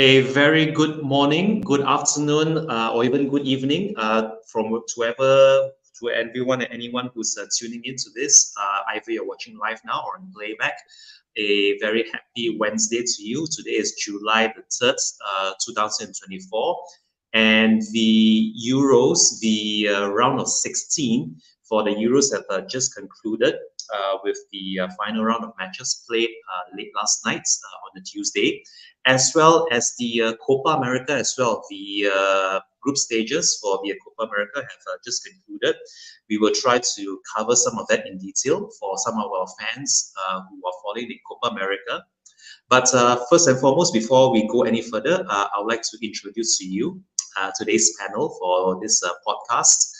A very good morning, good afternoon, or even good evening from to everyone and anyone who's tuning into this. Either you're watching live now or in playback. A very happy Wednesday to you. Today is July the 3rd, 2024. And the Euros, the round of 16 for the Euros have just concluded with the final round of matches played late last night on a Tuesday, as well as the Copa America as well. The group stages for the Copa America have just concluded. We will try to cover some of that in detail for some of our fans who are following the Copa America. But first and foremost, before we go any further, I would like to introduce to you today's panel for this podcast.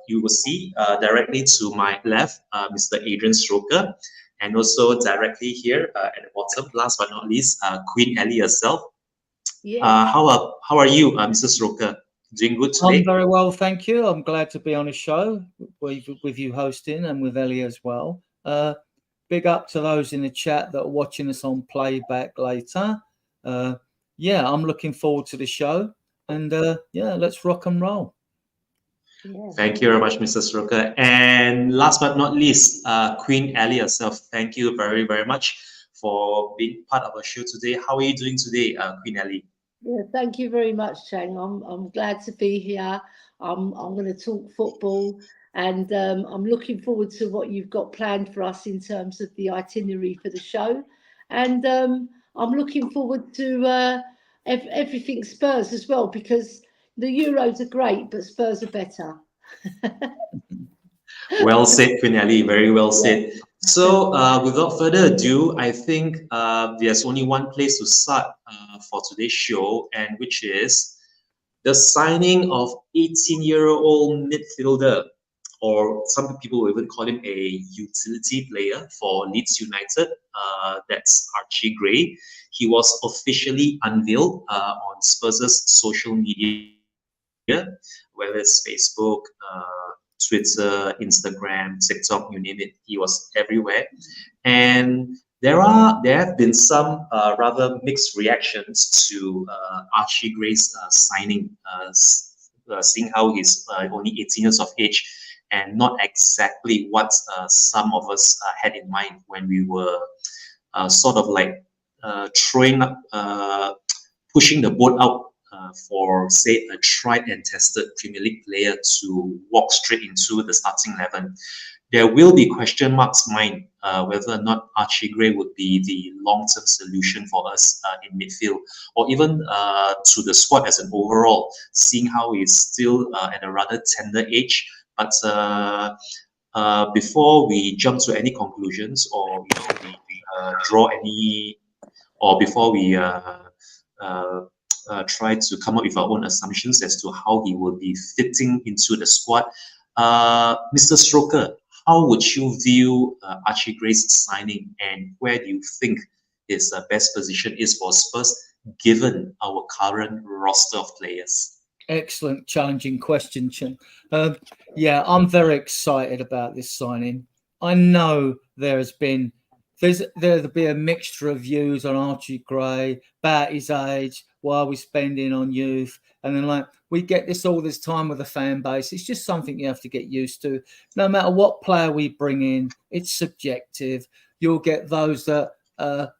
You will see directly to my left, Mr. Adrian Stroker, and also directly here at the bottom, last but not least, Queen Ellie herself. Yeah. How are you, Mr. Stroker? Doing good today? I'm very well, thank you. I'm glad to be on a show with you hosting and with Ellie as well. Big up to those in the chat that are watching us on playback later. Yeah, I'm looking forward to the show. And yeah, let's rock and roll. Yeah. Thank you very much, Mr. Stroker. And last but not least, Queen Ellie herself. Thank you very, very much for being part of our show today. How are you doing today, Queen Ellie? Yeah, thank you very much, Chang. I'm glad to be here. I'm going to talk football, and I'm looking forward to what you've got planned for us in terms of the itinerary for the show. And I'm looking forward to everything Spurs as well, because the Euros are great, but Spurs are better. Well said, Queen Ellie. Very well said. So, without further ado, I think there's only one place to start for today's show, and which is the signing of 18-year-old midfielder, or some people will even call him a utility player for Leeds United. That's Archie Gray. He was officially unveiled on Spurs' social media, whether it's Facebook, Twitter, Instagram, TikTok, you name it. He was everywhere, and there have been some rather mixed reactions to Archie Gray's signing, seeing how he's only 18 years of age, and not exactly what some of us had in mind when we were sort of like pushing the boat out for, say, a tried and tested Premier League player to walk straight into the starting 11. There will be question marks mine whether or not Archie Gray would be the long-term solution for us in midfield, or even to the squad as an overall, seeing how he's still at a rather tender age. But before we jump to any conclusions, or we draw any, or before we try to come up with our own assumptions as to how he will be fitting into the squad, Mr. Stroker, how would you view Archie Gray's signing, and where do you think his best position is for Spurs, given our current roster of players? Excellent, challenging question, Chen. Yeah, I'm very excited about this signing. I know there'll be a mixture of views on Archie Gray, about his age, why we're spending on youth, and then we get this all this time with the fan base. It's just something you have to get used to. No matter what player we bring in, it's subjective. You'll get those that are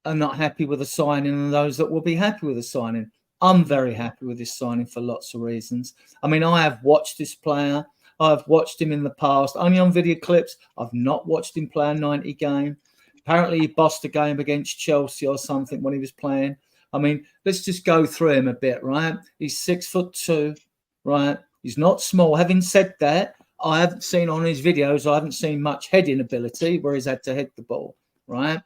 not happy with the signing, and those that will be happy with the signing. I'm very happy with this signing for lots of reasons. I mean, I have watched this player. I've watched him in the past, only on video clips. I've not watched him play a 90 game. Apparently, he bossed a game against Chelsea or something when he was playing. I mean, let's just go through him a bit, right? He's 6'2", right? He's not small. Having said that, I haven't seen on his videos, I haven't seen much heading ability where he's had to head the ball, right?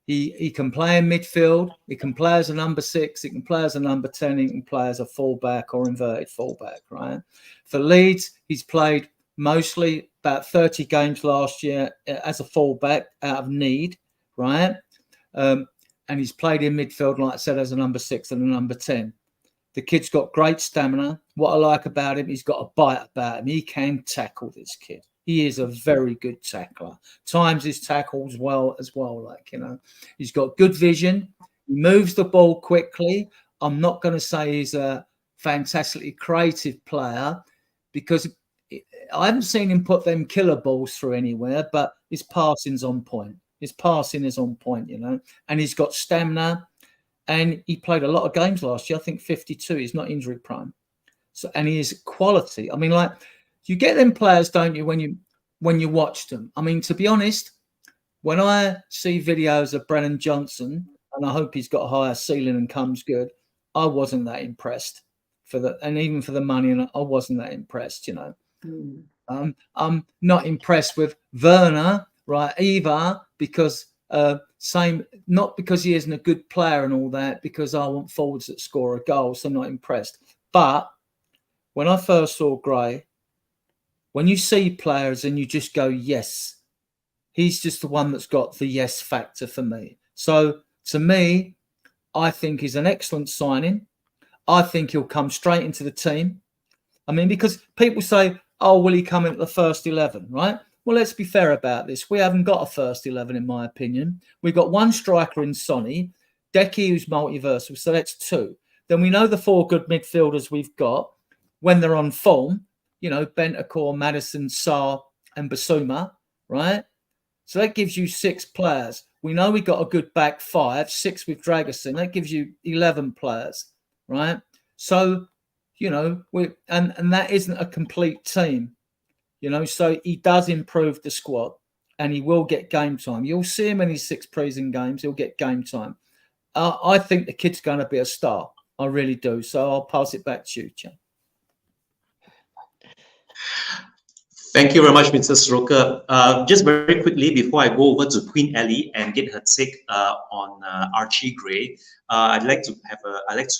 He can play in midfield. He can play as a number 6. He can play as a number 10. He can play as a fullback or inverted fullback, right? For Leeds, he's played mostly about 30 games last year as a fullback out of need, right? And he's played in midfield, like I said, as a number 6 and a number 10. The kid's got great stamina. What I like about him, he's got a bite about him. He can tackle, this kid. He is a very good tackler. Times his tackles well as well. He's got good vision. He moves the ball quickly. I'm not going to say he's a fantastically creative player because I haven't seen him put them killer balls through anywhere, but his passing's on point. His passing is on point, you know, and he's got stamina. And he played a lot of games last year. I think 52. He's not injury prone. So, and he is quality. I mean, like, you get them players, don't you, when you watch them? I mean, to be honest, when I see videos of Brennan Johnson, and I hope he's got a higher ceiling and comes good, I wasn't that impressed and even for the money, and I wasn't that impressed, you know. I'm not impressed with Werner, right, either, because not because he isn't a good player and all that, because I want forwards that score a goal, so I'm not impressed. But when I first saw Gray, when you see players and you just go, yes, he's just the one that's got the yes factor for me. So to me, I think he's an excellent signing. I think he'll come straight into the team. I mean, because people say, oh, will he come into the first 11, right? Well, let's be fair about this. We haven't got a first 11, in my opinion. We've got one striker in Sonny, Decky, who's multiversal, so that's two. Then we know the four good midfielders we've got when they're on form, you know, Bentancur, Maddison, Sarr, and Basuma, right? So that gives you 6 players. We know we got a good back 5, 6 with Dragerson. That gives you 11 players, right? So, you know, and that isn't a complete team, you know. So he does improve the squad, and he will get game time. You'll see him in his 6 preseason games. He'll get game time. I think the kid's going to be a star. I really do. So I'll pass it back to you, Chen. Thank you very much, Mr. Sroka. Just very quickly, before I go over to Queen Ellie and get her take on Archie Gray, I'd like to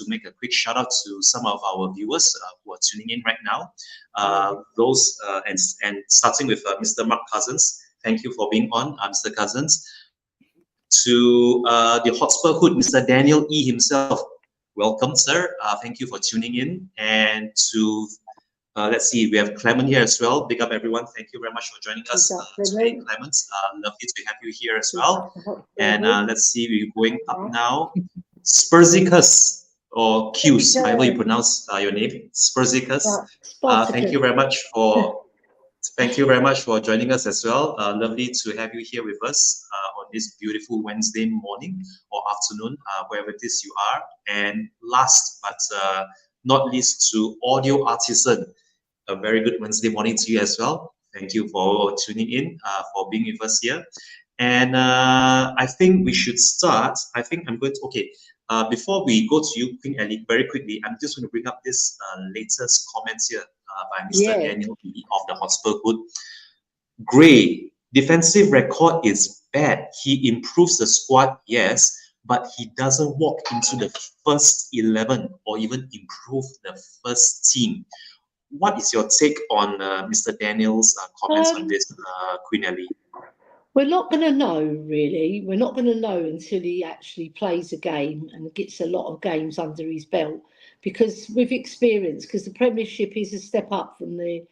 make a quick shout out to some of our viewers who are tuning in right now. Those and starting with Mr. Mark Cousins. Thank you for being on, Mr. Cousins. To the Hotspur Hood, Mr. Daniel E himself. Welcome, sir. Thank you for tuning in. And to let's see, we have Clement here as well. Big up, everyone. Thank you very much for joining us today, Clement. Lovely to have you here as well. And let's see, we're going up now. Spursicus, or Q's, however you pronounce your name, Spursicus. Thank you very much for joining us as well. Lovely to have you here with us on this beautiful Wednesday morning or afternoon, wherever it is you are. And last but not least, to Audio Artisan, a very good Wednesday morning to you as well. Thank you for tuning in, for being with us here. And I think we should start. I think I'm going to, before we go to you, Queen Ellie, very quickly, I'm just going to bring up this latest comments here by Mr. Daniel of the Hotspur Hood. Gray, defensive record is bad. He improves the squad, yes, but he doesn't walk into the first 11 or even improve the first team. What is your take on Mr. Daniel's comments on this, Queen Ellie? We're not going to know, really. We're not going to know until he actually plays a game and gets a lot of games under his belt, because with experience, because the Premiership is a step up from the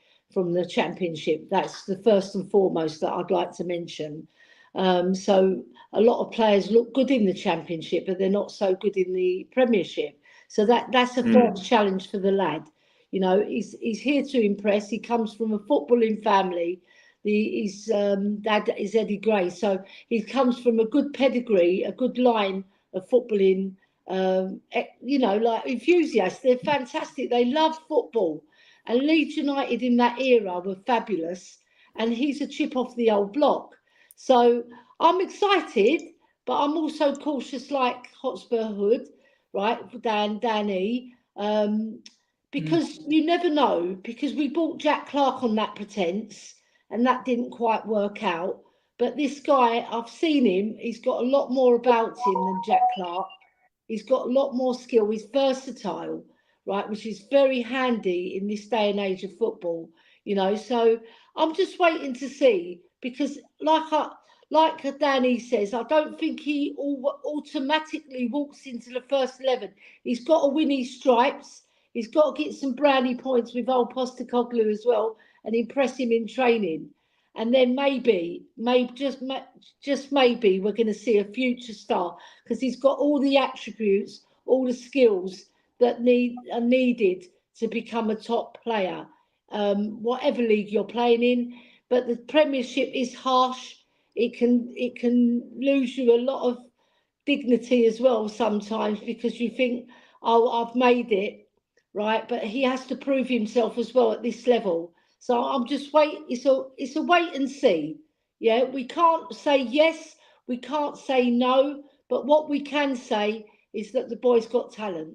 Championship. That's the first and foremost that I'd like to mention. So a lot of players look good in the Championship, but they're not so good in the Premiership. So that's a first challenge for the lad. You know, he's here to impress. He comes from a footballing family. His dad is Eddie Gray, so he comes from a good pedigree, a good line of footballing. You know, like enthusiasts. They're fantastic. They love football. And Leeds United in that era were fabulous. And he's a chip off the old block. So I'm excited, but I'm also cautious, like Hotspur Hood, right? Danny. Because you never know, because we bought Jack Clark on that pretense and that didn't quite work out. But this guy, I've seen him, he's got a lot more about him than Jack Clark. He's got a lot more skill. He's versatile, right, which is very handy in this day and age of football, you know. So I'm just waiting to see, because like Danny says, I don't think he automatically walks into the first 11. He's got to win his stripes. He's got to get some brownie points with old Postecoglou as well and impress him in training. and then maybe just maybe we're going to see a future star, because he's got all the attributes, all the skills that are needed to become a top player, whatever league you're playing in. But the Premiership is harsh. It can lose you a lot of dignity as well sometimes, because you think, oh, I've made it, right? But he has to prove himself as well at this level. So I'm just it's a wait and see. Yeah, we can't say yes, we can't say no, but what we can say is that the boy's got talent.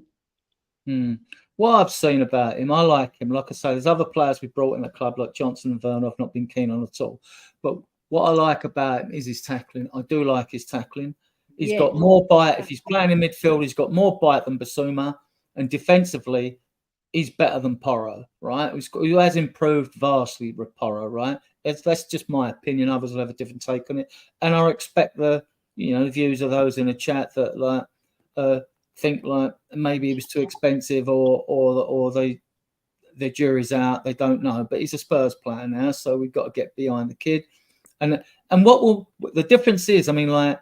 What I've seen about him, I like him. Like I say, there's other players we brought in the club, like Johnson and Werner, I've not been keen on at all. But what I like about him is his tackling. I do like his tackling. He's got more bite. If he's playing in midfield, he's got more bite than Basuma. And defensively, he's better than Porro, right? He has improved vastly with Porro, right? That's just my opinion. Others will have a different take on it. And I expect the views of those in the chat that think like maybe he was too expensive or the jury's out. They don't know. But he's a Spurs player now, so we've got to get behind the kid. And the difference is, I mean, like,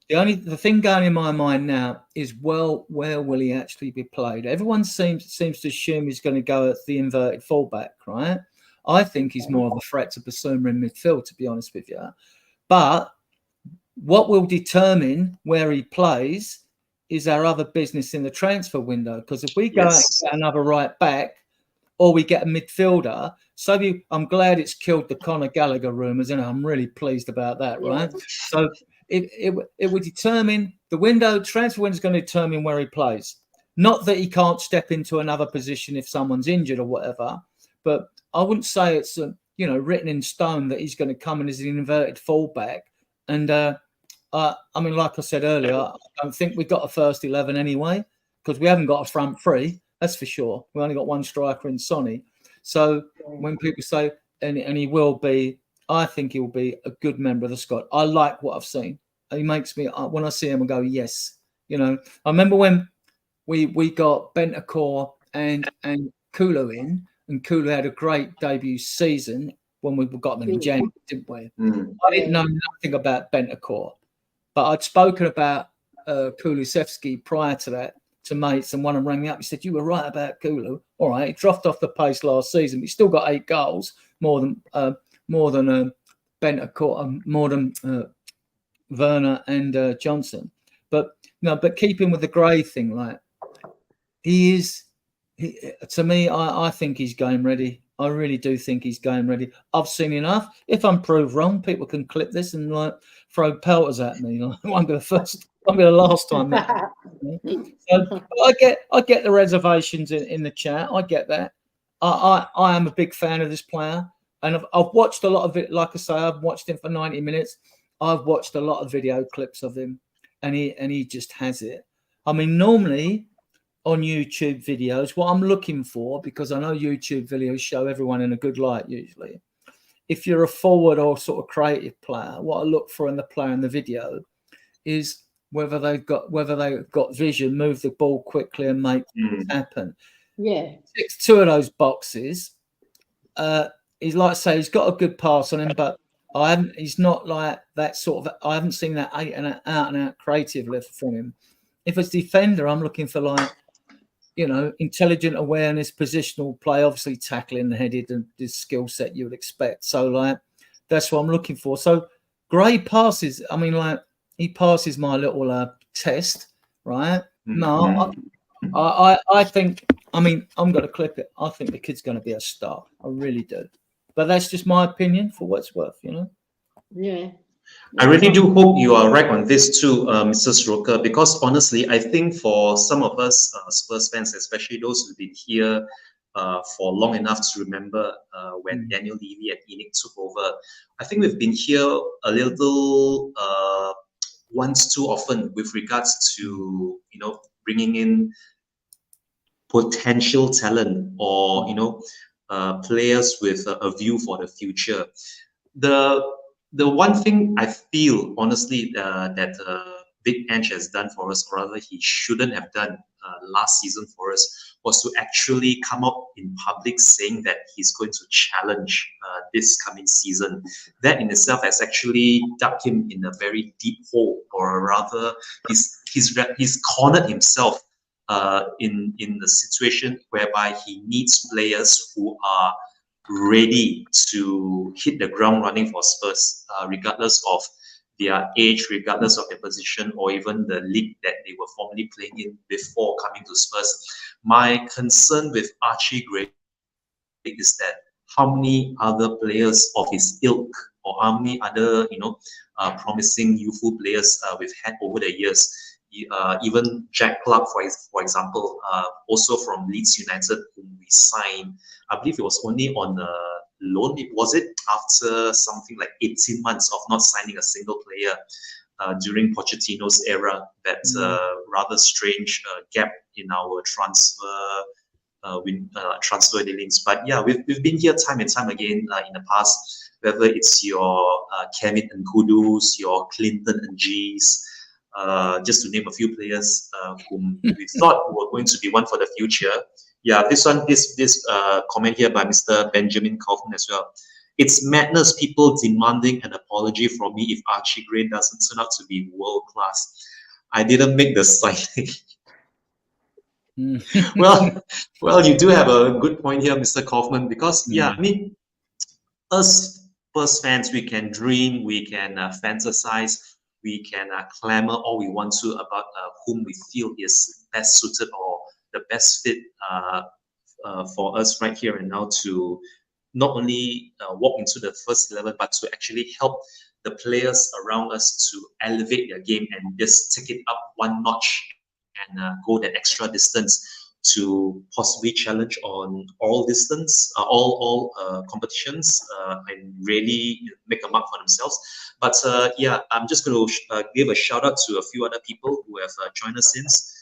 the thing going in my mind now is, well, where will he actually be played? Everyone seems to assume he's going to go at the inverted fullback, right? I think he's more of a threat to Basuma in midfield, to be honest with you. But what will determine where he plays is our other business in the transfer window. Because if we go out and get another right back, or we get a midfielder, I'm glad it's killed the Conor Gallagher rumours, and I'm really pleased about that, right? So it would determine the transfer window is going to determine where he plays. Not that he can't step into another position if someone's injured or whatever, but I wouldn't say it's written in stone that he's going to come in as an inverted fullback. And I mean, like I said earlier, I don't think we've got a first 11 anyway, because we haven't got a front three. That's for sure. We only got one striker in Sonny. So when people say, and he will be, I think he will be a good member of the squad. I like what I've seen. He makes me, when I see him, I go, yes. I remember when we got Bentancur and Kulu in, and Kulu had a great debut season when we got them in January, didn't we? I didn't know nothing about Bentancur, but I'd spoken about Kulusevski prior to that to mates, and one of them rang me up. He said, "You were right about Kulu. All right, he dropped off the pace last season, but he's still got 8 goals, more than Bentancur, more than Werner and Johnson. But keeping with the Gray thing, like to me, I think he's game ready. I really do think he's game ready. I've seen enough. If I'm proved wrong, people can clip this and throw pelters at me. It won't be the first. Won't be the last time. So I get the reservations in the chat. I get that. I am a big fan of this player, and I've watched a lot of it. Like I say, I've watched him for 90 minutes. I've watched a lot of video clips of him, and he just has it. I mean, normally on YouTube videos, what I'm looking for, because I know YouTube videos show everyone in a good light usually. If you're a forward or sort of creative player, what I look for in the player in the video is whether they've got vision, move the ball quickly and make things happen. Yeah. Ticks 2 of those boxes. He's like I say, he's got a good pass on him, but he's not like that sort of. I haven't seen that out and out creative level from him. If it's defender, I'm looking for intelligent awareness, positional play, obviously tackling, headed, and this skill set you would expect. So that's what I'm looking for. So Gray passes. I mean, he passes my little test, right? No, I think. I mean, I'm going to clip it. I think the kid's going to be a star. I really do. But that's just my opinion for what it's worth, Yeah. I really do hope you are right on this too, Mr. Stroker, because honestly, I think for some of us Spurs fans, especially those who've been here for long enough to remember when Daniel Levy and Enoch took over, I think we've been here a little once too often with regards to bringing in potential talent or players with a view for the future. The one thing I feel honestly that Big Ange has done for us, or rather he shouldn't have done last season for us was to actually come out in public saying that he's going to challenge this coming season. That in itself has actually dug him in a very deep hole, or rather, he's cornered himself in the situation whereby he needs players who are ready to hit the ground running for Spurs, regardless of their age, regardless of their position, or even the league that they were formerly playing in before coming to Spurs. My concern with Archie Gray is that how many other players of his ilk, or how many other promising youthful players we've had over the years. Even Jack Clark, for example, also from Leeds United, whom we signed. I believe it was only on a loan. Was it after something like 18 months of not signing a single player during Pochettino's era? That rather strange gap in our transfer dealings. But yeah, we've been here time and time again in the past, whether it's your Kevin Nkudus, your Clinton Ng's, just to name a few players whom we thought were going to be one for the future. Yeah, this comment here by Mr. Benjamin Kaufman as well. It's madness, people demanding an apology from me if Archie Gray doesn't turn out to be world class. I didn't make the signing. well, you do have a good point here, Mr. Kaufman, because I mean, us Spurs fans, we can dream, we can fantasize, we can clamor all we want to about whom we feel is best suited or the best fit for us right here and now to not only walk into the first 11, but to actually help the players around us to elevate their game and just take it up one notch and go that extra distance to possibly challenge on all distance, all competitions, and really make a mark for themselves. But yeah, I'm just going to give a shout out to a few other people who have joined us since.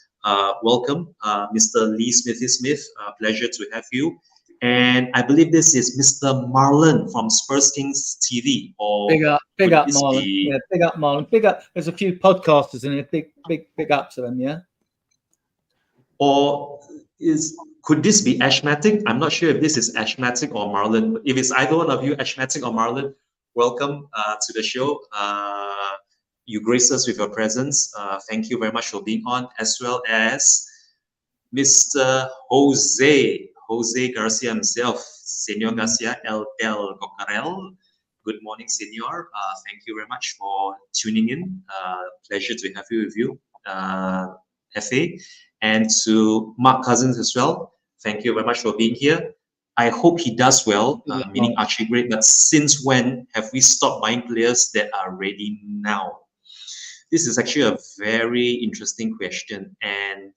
Welcome, Mr. Lee Smithy Smith. Pleasure to have you. And I believe this is Mr. Marlon from Spurs Kings TV. Or big up, Marlon. Yeah, big up, Marlon. Big up. There's a few podcasters in here. Big up to them. Yeah. Or could this be Ashmatic? I'm not sure if this is Ashmatic or Marlon. If it's either one of you, Ashmatic or Marlon, welcome to the show. You grace us with your presence. Thank you very much for being on, as well as Mr. Jose Garcia himself, Senor Garcia El Del Cocarel. Good morning, Senor. Thank you very much for tuning in. Pleasure to have you with you, F.A. And to Mark Cousins as well. Thank you very much for being here. I hope he does well, meaning Archie Gray. But since when have we stopped buying players that are ready now? This is actually a very interesting question, and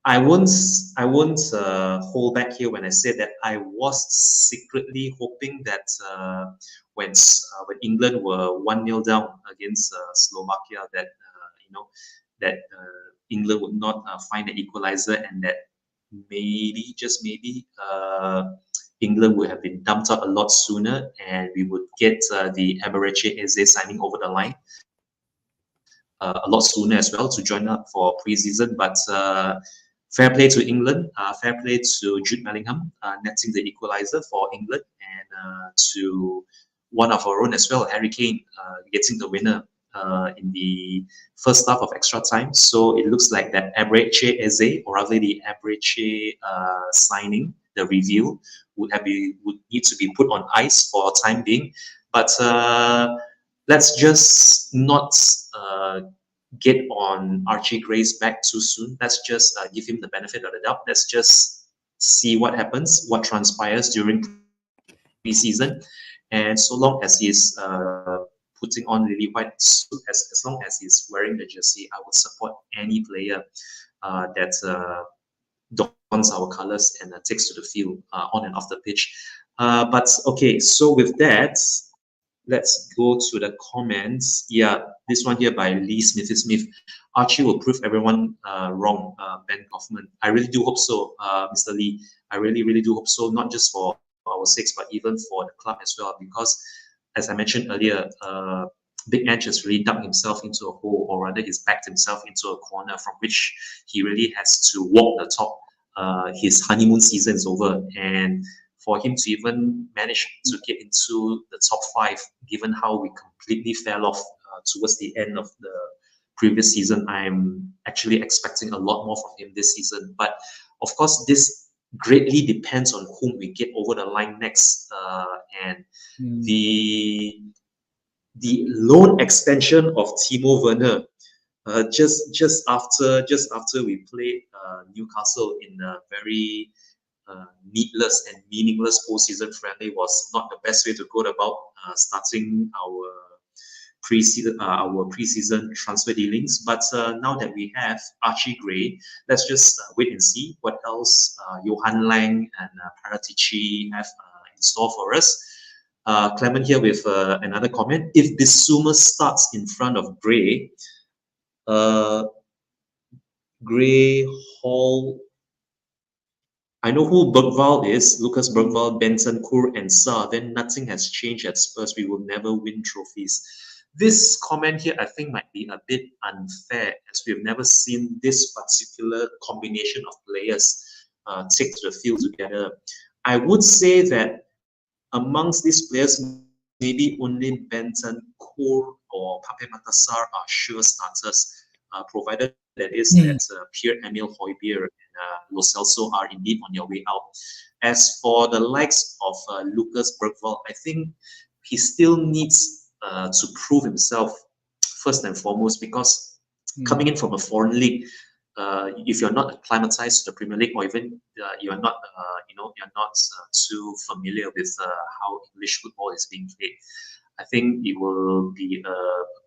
I won't hold back here when I say that I was secretly hoping that when England were 1-0 down against Slovakia, that England would not find an equalizer, and that maybe, just maybe, England would have been dumped out a lot sooner, and we would get the Archie Eze signing over the line a lot sooner as well to join up for pre-season. But fair play to England, fair play to Jude Bellingham netting the equalizer for England, and to one of our own as well, Harry Kane, getting the winner in the first half of extra time. So it looks like that Archie Eze, or rather the Archie signing, the review would need to be put on ice for time being. But let's just not get on Archie Gray's back too soon. Let's just give him the benefit of the doubt. Let's just see what happens, what transpires during pre-season. And so long as he's putting on really white suit, as long as he's wearing the jersey, I would support any player that dons our colors and takes to the field on and off the pitch. But okay, so with that, let's go to the comments. Yeah, this one here by Lee Smithy Smith. Archie will prove everyone wrong, Ben Kaufman. I really do hope so, Mr. Lee. I really, really do hope so, not just for our sakes, but even for the club as well. Because, as I mentioned earlier, Big Ange has really dug himself into a hole, or rather he's backed himself into a corner from which he really has to walk the talk. His honeymoon season is over, and for him to even manage to get into the top 5, given how we completely fell off towards the end of the previous season, I'm actually expecting a lot more from him this season. But of course, this greatly depends on whom we get over the line next, and the loan extension of Timo Werner, just after we played Newcastle in a very needless and meaningless postseason friendly, was not the best way to go about starting our preseason transfer dealings. But now that we have Archie Gray, let's just wait and see what else Johan Lang and Paratici have in store for us. Clement here with another comment. If Bissouma starts in front of Gray, Gray, Hall, I know who Bergvall is, Lucas Bergvall, Benson, Kur, and Sa. Then nothing has changed at Spurs. We will never win trophies. This comment here, I think, might be a bit unfair, as we've never seen this particular combination of players take to the field together. I would say that amongst these players, maybe only Benton, Kur, or Pape Matassar are sure starters, provided that is that Pierre-Emile Højbjerg and Lo Celso are indeed on their way out. As for the likes of Lucas Bergvall, I think he still needs to prove himself first and foremost, because coming in from a foreign league, if you're not acclimatized to the Premier League, or even you're not, you're not too familiar with how English football is being played, I think it will be a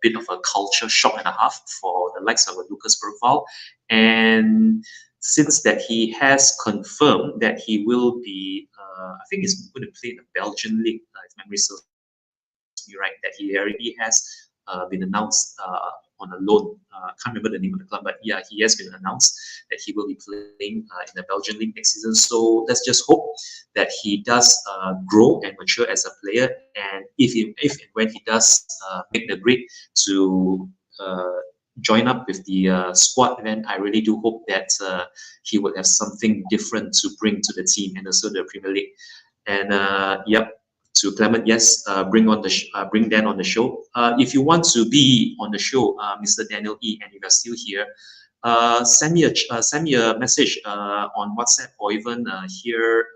bit of a culture shock and a half for the likes of Lucas Bergvall. And since that he has confirmed that he will be, I think he's going to play in the Belgian league, if memory serves me right, that he already has been announced on a loan. I can't remember the name of the club, but yeah, he has been announced that he will be playing in the Belgian league next season. So let's just hope that he does grow and mature as a player. And if and when he does make the grade to join up with the squad, then I really do hope that he will have something different to bring to the team and also the Premier League. And yep. To Clement, yes, bring Dan on the show. If you want to be on the show, Mr. Daniel E, and if you're still here, send me a message on WhatsApp, or even here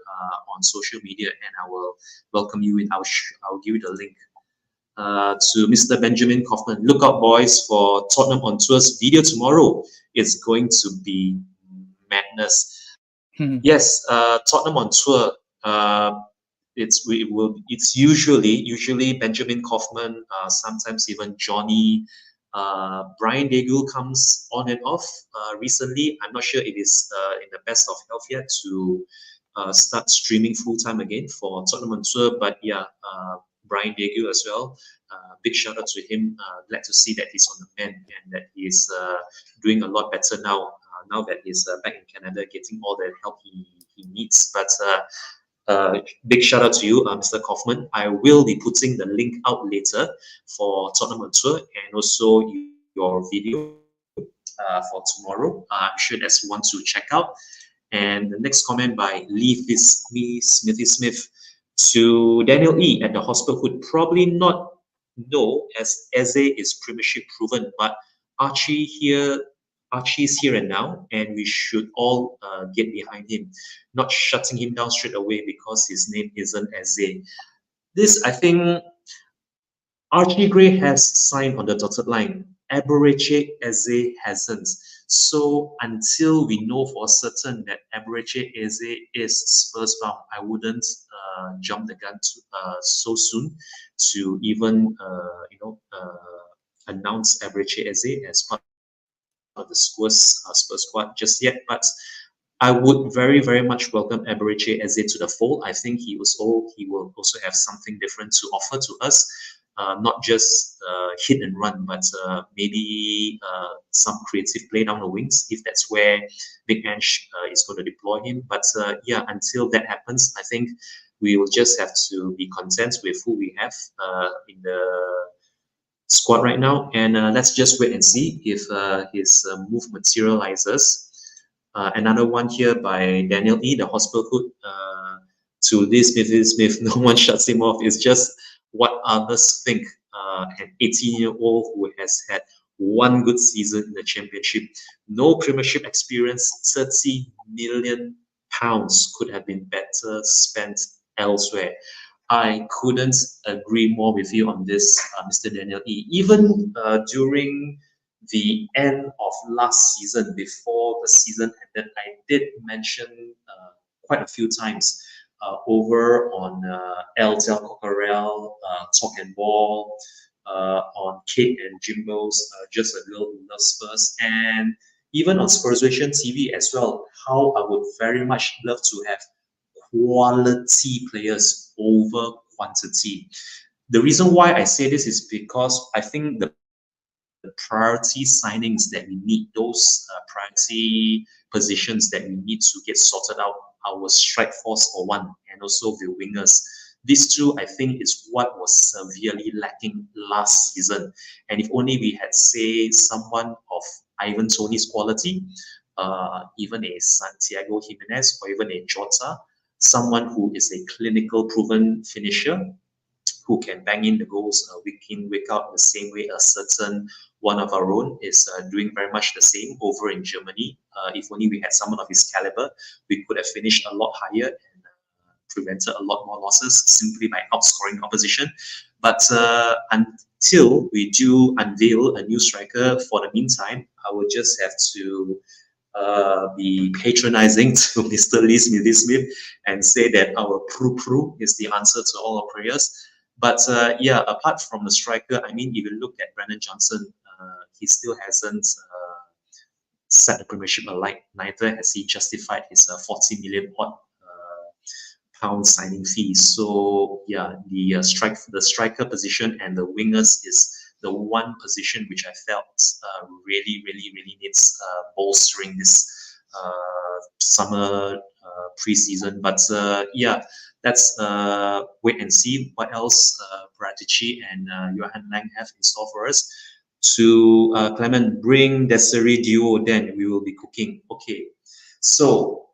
on social media, and I will welcome you in. I'll give you the link. To Mr. Benjamin Kaufman, look out, boys, for Tottenham on Tour's video tomorrow. It's going to be madness. Yes, Tottenham on Tour. It's usually Benjamin Kaufman, sometimes even Johnny. Brian Daigle comes on and off. Recently, I'm not sure if he's in the best of health yet to start streaming full time again for Tottenham on Tour. But yeah, Brian Daigle as well. Big shout out to him. Glad to see that he's on the mend and that he's doing a lot better now. Now that he's back in Canada, getting all the help he needs. But big shout out to you, Mr. Kaufman. I will be putting the link out later for Tottenham on Tour and also your video for tomorrow. I'm sure that's one to check out. And the next comment by Smithy Smith to Daniel E at the hospital would probably not know, as Eze is Premiership proven, but Archie's here and now, and we should all get behind him, not shutting him down straight away because his name isn't Eze. This, I think, Archie Gray has signed on the dotted line. Eberechi Eze hasn't. So until we know for certain that Eberechi Eze is Spurs bound, I wouldn't jump the gun so soon to even announce Eberechi Eze as part of the Spurs squad just yet. But I would very, very much welcome Eberechi Eze to the fold. I think he will also have something different to offer to us. Not just hit and run, but maybe some creative play down the wings, if that's where Big Ange is going to deploy him. But yeah, until that happens, I think we will just have to be content with who we have in the squad right now, and let's just wait and see if his move materializes. Another one here by Daniel E, the hospital hood. To Lee Smith, no one shuts him off. It's just what others think. An 18-year-old who has had one good season in the championship, no premiership experience, 30 million pounds could have been better spent elsewhere. I couldn't agree more with you on this, Mr. Daniel E. Even during the end of last season, before the season ended, I did mention quite a few times over on El Del Cocorel, Talk and Ball, on Kate and Jimbo's Just a Little Love Spurs, and even on Spurs TV as well, how I would very much love to have quality players over quantity. The reason why I say this is because I think the priority signings that we need, those priority positions that we need to get sorted out, our strike force for one, and also the wingers. These two, I think, is what was severely lacking last season. And if only we had, say, someone of Ivan Toney's quality, even a Santiago Jimenez or even a Jota, someone who is a clinical proven finisher, who can bang in the goals week in, week out, the same way a certain one of our own is doing very much the same over in Germany. If only we had someone of his caliber, we could have finished a lot higher and prevented a lot more losses simply by outscoring opposition. But until we do unveil a new striker, for the meantime, I will just have to be patronizing to Mr. Lee Smith and say that our Pru is the answer to all our prayers. But yeah, apart from the striker, I mean, if you look at Brennan Johnson, he still hasn't set the premiership alight. Neither has he justified his 40 million pound signing fee. So yeah, the striker position and the wingers is the one position which I felt really needs bolstering this summer preseason. But yeah, let's wait and see what else Bratici and Johan Lang have in store for us. To Clement, bring Desiree duo, then we will be cooking. Okay, so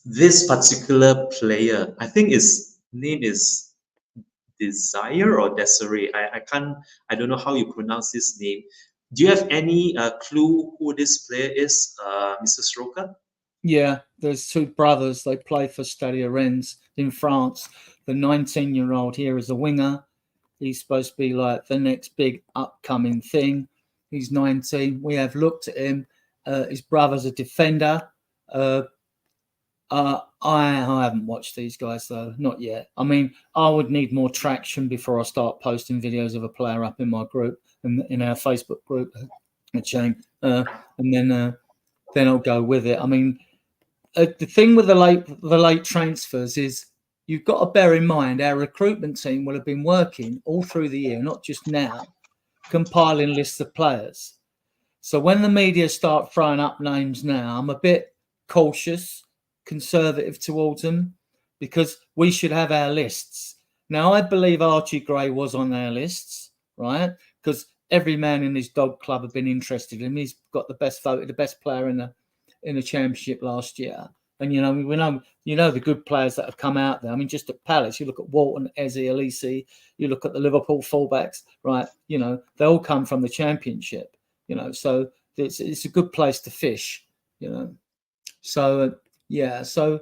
this particular player, I think his name is Desire or Desiree. I don't know how you pronounce his name. Do you have any clue who this player is, Mr. Stroker? Yeah, there's two brothers. They play for Stade Rennes in France. The 19-year-old here is a winger. He's supposed to be like the next big upcoming thing. He's 19. We have looked at him. His brother's a defender. I haven't watched these guys though, not yet. I mean, I would need more traction before I start posting videos of a player up in my group and in our Facebook group, and then I'll go with it. I mean, the thing with the late transfers is you've got to bear in mind our recruitment team will have been working all through the year, not just now, compiling lists of players. So when the media start throwing up names now, I'm a bit cautious, conservative towards them, because we should have our lists. Now, I believe Archie Gray was on our lists, right? Because every man in his dog club have been interested in him. He's got the best voted, the best player in the championship last year. And we know the good players that have come out there. I mean, just at Palace, you look at Walton, Eze, Elise, you look at the Liverpool fullbacks, right? They all come from the championship. So it's a good place to fish. So yeah. So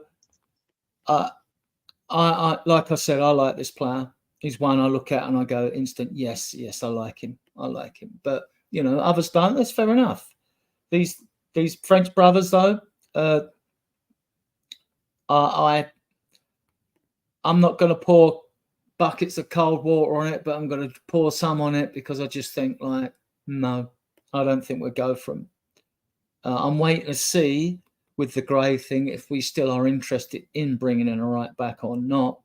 I like I said, I like this player. He's one I look at and I go instant yes, I like him. But others don't. That's fair enough. These French brothers though. I'm not going to pour buckets of cold water on it, but I'm going to pour some on it because I just think no, I don't think we'll go for them. I'm waiting to see with the Gray thing if we still are interested in bringing in a right back or not,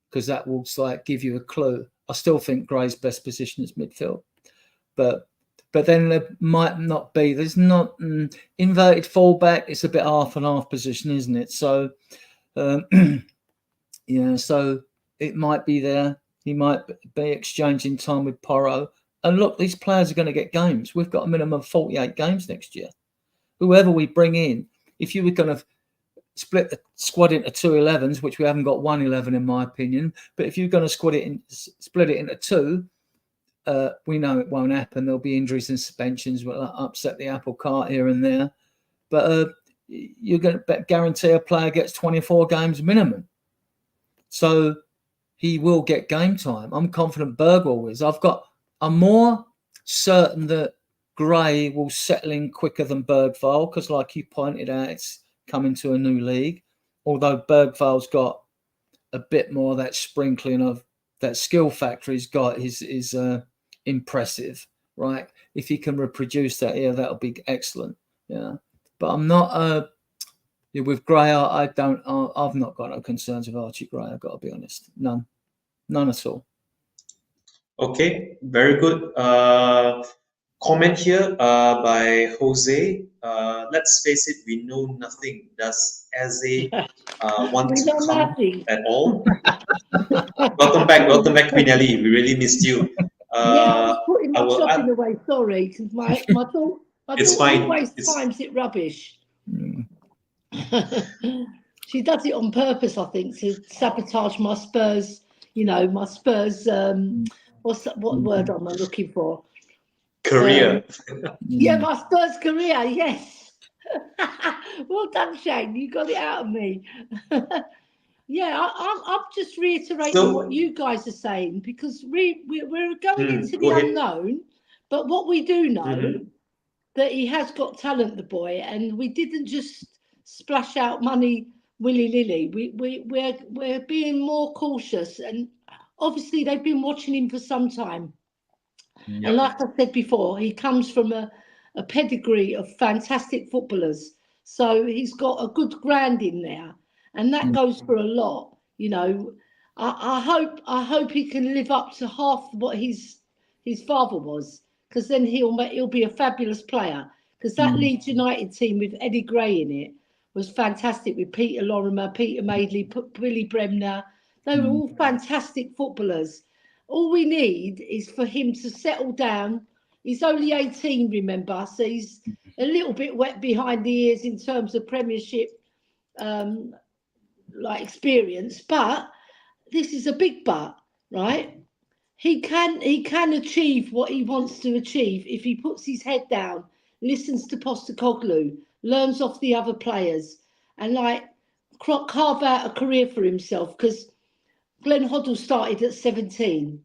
because that will give you a clue. I still think Gray's best position is midfield, but then there might not be. There's not inverted fullback. It's a bit half and half position, isn't it? So, so it might be there. He might be exchanging time with Porro. And look, these players are going to get games. We've got a minimum of 48 games next year. Whoever we bring in, if you were going to split the squad into 2 11s, which we haven't got 1 11 in my opinion, but if you're going to split it into 2, we know it won't happen. There'll be injuries and suspensions will upset the apple cart here and there. But you're going to guarantee a player gets 24 games minimum. So he will get game time. I'm confident Bergwall is. I'm more certain that Gray will settle in quicker than Bergvall because, like you pointed out, it's coming to a new league. Although Bergvall's got a bit more of that sprinkling of that skill factor he's got is impressive, right? If he can reproduce that here, that'll be excellent. Yeah, but I'm not with Gray. I've not got no concerns with Archie Gray. I've got to be honest, none at all. Okay, very good. Comment here by Jose. Let's face it, we know nothing. Does Eze want to come at all? Welcome back, Queen Ellie. We really missed you. Yeah, I was putting my shopping away. Sorry, because my thought always times it rubbish. She does it on purpose, I think, to sabotage my Spurs. You know, my Spurs. What word am I looking for? Career. Yeah, my Spurs career. Yes. Well done, Shane. You got it out of me. Yeah, I'm just reiterating what you guys are saying because we're going into the unknown, but what we do know that he has got talent, the boy, and we didn't just splash out money willy-nilly. We're being more cautious, and obviously they've been watching him for some time. Yep. And like I said before, he comes from a pedigree of fantastic footballers, so he's got a good grounding there. And that goes for a lot, you know. I hope he can live up to half what his father was, because then he'll be a fabulous player. Because that Leeds United team with Eddie Gray in it was fantastic, with Peter Lorimer, Peter Madeley, Billy Bremner. They were all fantastic footballers. All we need is for him to settle down. He's only 18, remember, so he's a little bit wet behind the ears in terms of Premiership experience, but this is a big but, right? He can achieve what he wants to achieve if he puts his head down, listens to Postecoglou, learns off the other players, and carve out a career for himself. Because Glenn Hoddle started at 17,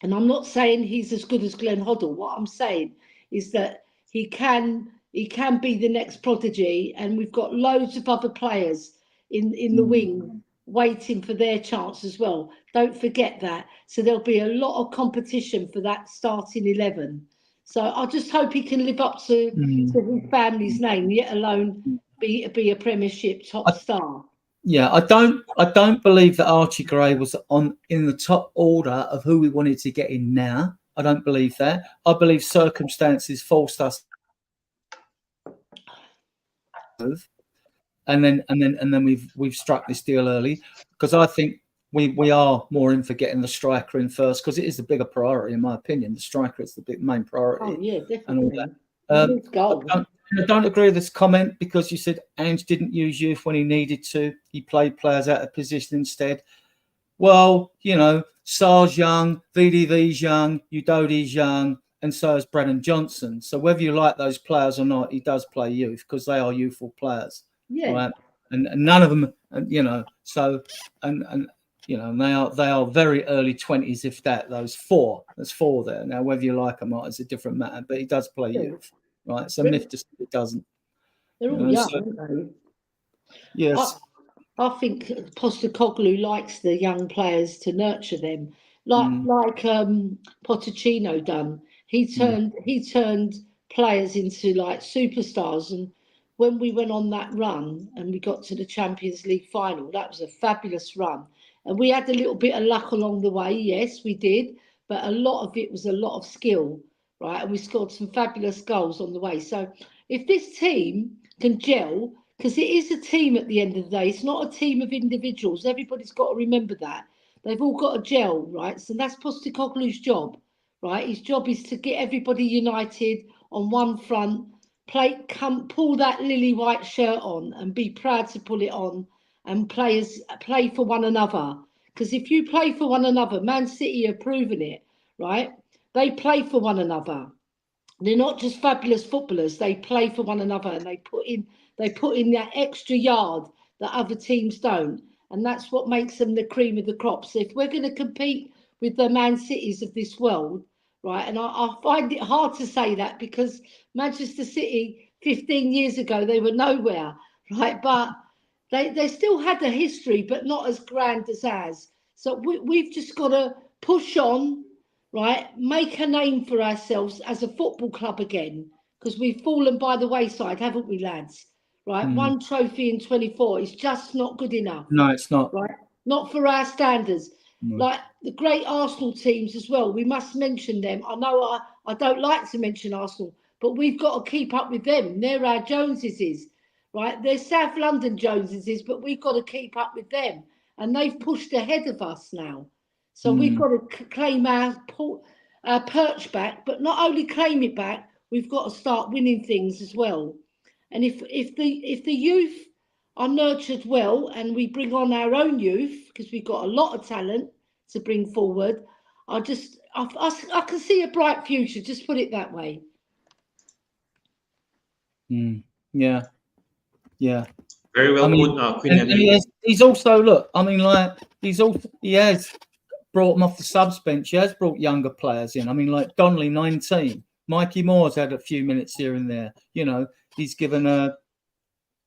and I'm not saying he's as good as Glenn Hoddle. What I'm saying is that he can be the next prodigy, and we've got loads of other players in the wing waiting for their chance as well. Don't forget that. So there'll be a lot of competition for that starting 11. So I just hope he can live up to his family's name, yet alone be a Premiership top star. Yeah, I don't believe that Archie Gray was in the top order of who we wanted to get in now. I don't believe that. I believe circumstances forced us to move. And then we've struck this deal early because I think we are more in for getting the striker in first, because it is the bigger priority in my opinion. The striker is the main priority. Oh yeah, definitely. And all that. I don't agree with this comment because you said Ange didn't use youth when he needed to. He played players out of position instead. Well, you know, Sar's young, VDV's young, Udodi's young, and so is Brennan Johnson. So whether you like those players or not, he does play youth because they are youthful players. Yeah. Right? And none of them, you know, so and you know, they are very early 20s, if that. Those four, there's four there. Now, whether you like them or not is a different matter, but he does play youth, right? So myth just it doesn't. They're all young, aren't they? Yes. I think Postecoglou likes the young players to nurture them, like Pochettino done. He turned players into like superstars, and when we went on that run and we got to the Champions League final, that was a fabulous run. And we had a little bit of luck along the way, yes, we did, but a lot of it was a lot of skill, right? And we scored some fabulous goals on the way. So if this team can gel, because it is a team at the end of the day, it's not a team of individuals. Everybody's got to remember that. They've all got to gel, right? So that's Postecoglou's job, right? His job is to get everybody united on one front, pull that lily white shirt on and be proud to pull it on and play for one another. Because if you play for one another, Man City have proven it, right? They play for one another. They're not just fabulous footballers. They play for one another, and they put in that extra yard that other teams don't, and that's what makes them the cream of the crop. So if we're going to compete with the Man Cities of this world, right? And I find it hard to say that because Manchester City 15 years ago they were nowhere, right? But they still had a history, but not as grand as ours. So we've just got to push on, right? Make a name for ourselves as a football club again, because we've fallen by the wayside, haven't we, lads? Right? One trophy in 24 is just not good enough. No, it's not. Right? Not for our standards. No. Like the great Arsenal teams as well. We must mention them. I know I don't like to mention Arsenal, but we've got to keep up with them. They're our Joneses, right? They're South London Joneses, but we've got to keep up with them. And they've pushed ahead of us now. So we've got to claim our perch back, but not only claim it back, we've got to start winning things as well. And if the youth are nurtured well and we bring on our own youth, because we've got a lot of talent to bring forward, I can see a bright future, just put it that way. Yeah. Very well put, Queen Emmy. He's also, look, I mean, like, he has brought them off the subs bench. He has brought younger players in. I mean, like Donnelly, 19. Mikey Moore's had a few minutes here and there. You know, he's given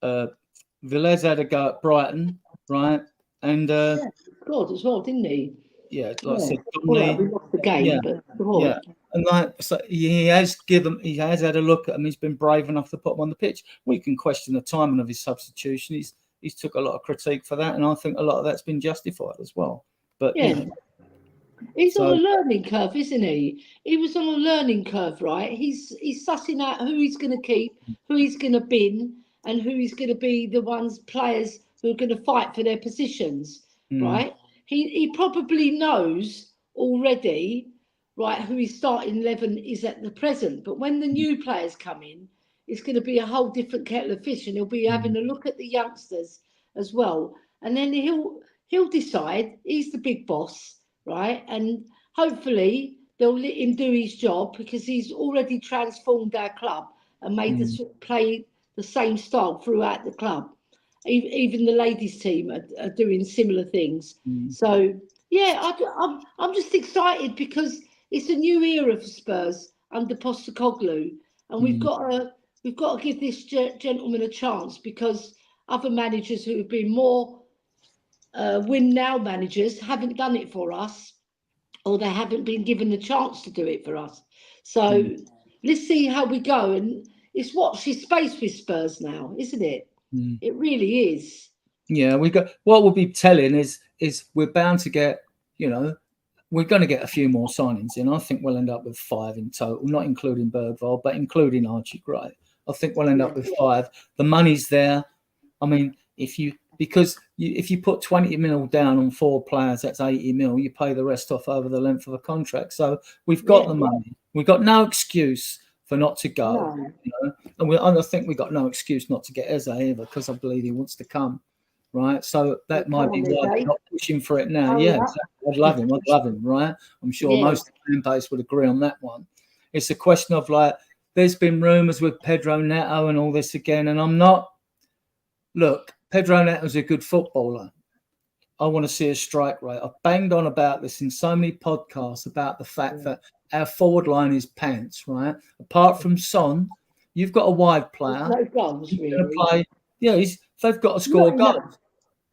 Velez had a go at Brighton, right? And scored as well, didn't he? Yeah, like I said, Donnelly, we lost the game, but and like so he has had a look at him. He's been brave enough to put him on the pitch. We can question the timing of his substitution. He's took a lot of critique for that, and I think a lot of that's been justified as well. But yeah. You know, he's on a learning curve, isn't he? He was on a learning curve, right? He's sussing out who he's going to keep, who he's going to bin, and who he's going to be the players who are going to fight for their positions, right? He probably knows already, right, who his starting 11 is at the present. But when the new players come in, it's going to be a whole different kettle of fish, and he'll be having a look at the youngsters as well. And then he'll decide. He's the big boss, right? And hopefully they'll let him do his job, because he's already transformed our club and made us play the same style throughout the club. Even the ladies team are doing similar things. So yeah, I'm just excited because it's a new era for Spurs under Postecoglou, and we've got to give this gentleman a chance, because other managers who have been more win now managers haven't done it for us, or they haven't been given the chance to do it for us. So let's see how we go. And it's watch this space with Spurs now, isn't it? It really is. Yeah, we got what we'll be telling is we're bound to get, you know, we're going to get a few more signings in. I think we'll end up with 5 in total, not including Bergvall, but including Archie Gray. I think we'll end up with 5. The money's there. I mean, if you put 20 mil down on 4 players, that's 80 mil. You pay the rest off over the length of a contract. So we've got the money. We've got no excuse for not to go. No. You know? And I think we've got no excuse not to get Eze either, because I believe he wants to come. Right, so that might be why we're not pushing for it now. Yeah, exactly. I'd love him. Right, I'm sure most of the fan base would agree on that one. It's a question of, like, there's been rumours with Pedro Neto and all this again, and I'm not. Look, Pedro Neto's a good footballer. I want to see a strike rate. I've banged on about this in so many podcasts about the fact that our forward line is pants. Right, apart from Son, you've got a wide player. No guns, really. Play. Yeah, they've got to score goals.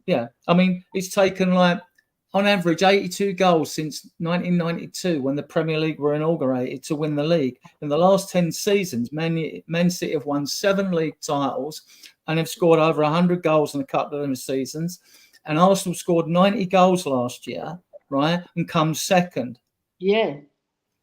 Yeah, I mean, it's taken, like, on average 82 goals since 1992, when the Premier League were inaugurated, to win the league. In the last 10 seasons, Man City have won 7 league titles and have scored over 100 goals in a couple of them seasons. And Arsenal scored 90 goals last year, right, and come second. Yeah.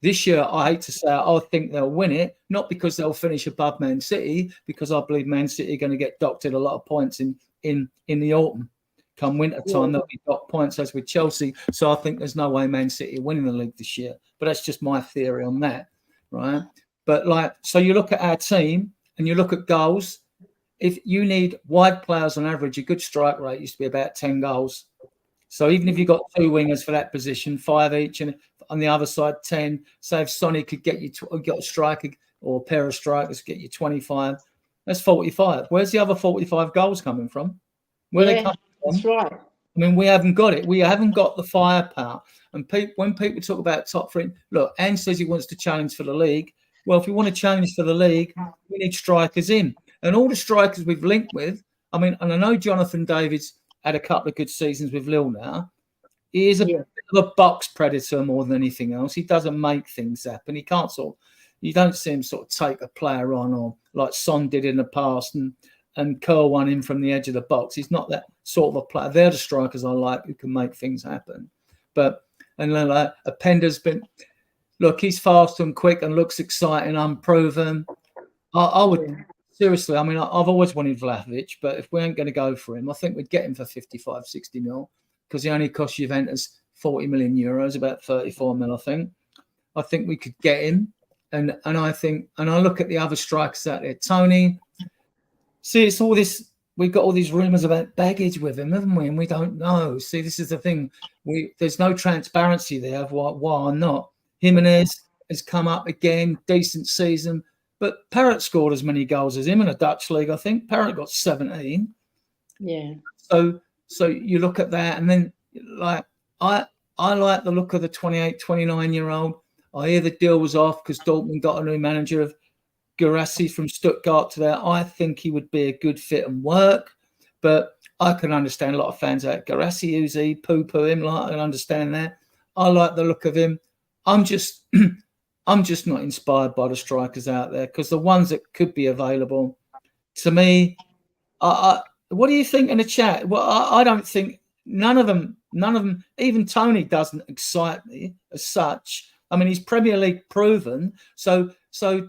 This year, I hate to say it, I think they'll win it, not because they'll finish above Man City, because I believe Man City are going to get docked a lot of points in the autumn. come winter time, they'll be got points as with Chelsea. So I think there's no way Man City are winning the league this year. But that's just my theory on that, right? But like, so you look at our team and you look at goals. If you need wide players on average, a good strike rate used to be about 10 goals. So even if you've got 2 wingers for that position, 5 each, and on the other side 10. So if Sonny could get you got a striker or a pair of strikers get you 25, that's 45. Where's the other 45 goals coming from? Where they come from? That's right. I mean, we haven't got it. We haven't got the firepower. And when people talk about top 3, look, Ange says he wants to challenge for the league. Well, if we want to challenge for the league, we need strikers in. And all the strikers we've linked with, I mean, and I know Jonathan David's had a couple of good seasons with Lille now. He is a bit of a box predator more than anything else. He doesn't make things happen. He can't you don't see him sort of take a player on, or like Son did in the past and curl one in from the edge of the box. He's not that sort of a player. They're the strikers I like who can make things happen. And then like Apenda's been, look, he's fast and quick and looks exciting, unproven. I would seriously, I mean, I've always wanted Vlahovic, but if we ain't going to go for him, I think we'd get him for 55, 60 mil, because he only cost Juventus 40 million euros, about 34 mil, I think. I think we could get him. And I think, and I look at the other strikers out there, Tony. See, it's all this, we've got all these rumours about baggage with him, haven't we? And we don't know. See, this is the thing. There's no transparency there of why or not. Jimenez has come up again, decent season. But Parrott scored as many goals as him in a Dutch league, I think. Parrott got 17. Yeah. So you look at that, and then like I like the look of the 28, 29-year-old. I hear the deal was off because Dortmund got a new manager of Guirassy from Stuttgart to there. I think he would be a good fit and work. But I can understand a lot of fans out Guirassy, Uzi, poo-poo him. Like, I can understand that. I like the look of him. I'm just not inspired by the strikers out there, because the ones that could be available, to me, what do you think in the chat? Well, I don't think none of them, even Tony doesn't excite me as such. I mean, he's Premier League proven. So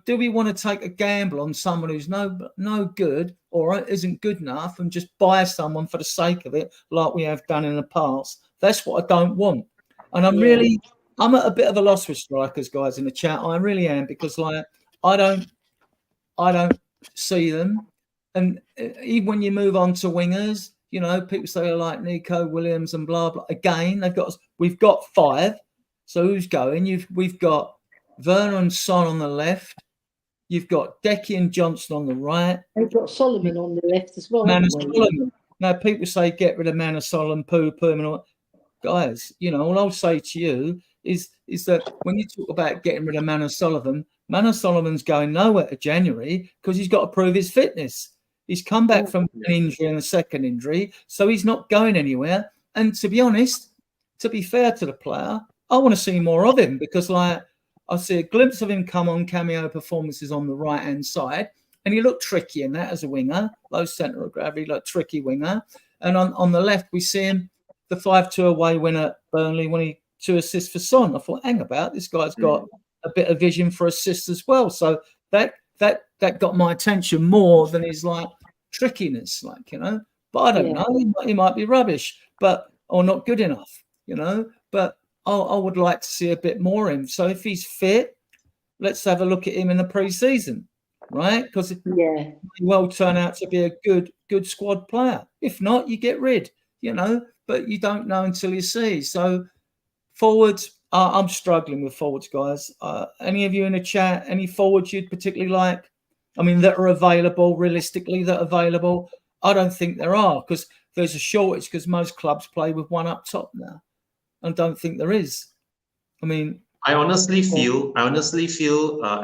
do we want to take a gamble on someone who's no good or isn't good enough and just buy someone for the sake of it, like we have done in the past? That's what I don't want. And I'm at a bit of a loss with strikers, guys, in the chat. I really am, because like I don't see them. And even when you move on to wingers, you know, people say like Nico Williams and blah blah. Again, we've got 5. So who's going? We've got Werner and Son on the left. You've got Decky and Johnson on the right. They've got Solomon on the left as well. Solomon. Now people say get rid of Manor Solomon, poo-poo and all. Guys, you know, all I'll say to you is that when you talk about getting rid of Manor Solomon's going nowhere to January, because he's got to prove his fitness. He's come back from an injury and a second injury, so he's not going anywhere. And to be honest, to be fair to the player, I want to see more of him, because like I see a glimpse of him come on cameo performances on the right-hand side, and he looked tricky in that as a winger, low centre of gravity, like tricky winger. And on the left, we see him, the 5-2 away winner at Burnley, when he 2 assists for Son. I thought, hang about, this guy's got a bit of vision for assists as well. So that got my attention more than his like trickiness, like, you know. But I don't know, he might be rubbish, or not good enough, you know. But I would like to see a bit more of him. So if he's fit, let's have a look at him in the pre-season, right? Because he will turn out to be a good squad player. If not, you get rid, you know. But you don't know until you see. So forwards, I'm struggling with forwards, guys. Any of you in the chat, any forwards you'd particularly like? I mean, that are available, realistically, that are available? I don't think there are, because there's a shortage, because most clubs play with one up top now. I don't think there is. I mean, I honestly feel,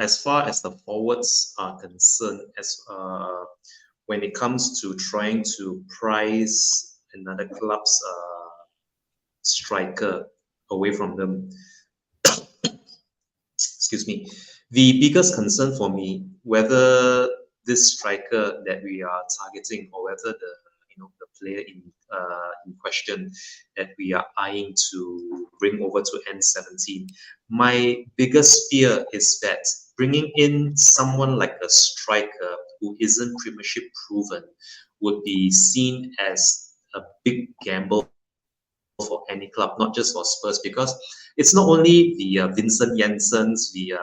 as far as the forwards are concerned, as when it comes to trying to price another club's striker away from them, excuse me, the biggest concern for me, whether this striker that we are targeting, or whether the player in question that we are eyeing to bring over to N17, my biggest fear is that bringing in someone like a striker who isn't Premiership proven would be seen as a big gamble for any club, not just for Spurs, because it's not only the Vincent Janssen's, the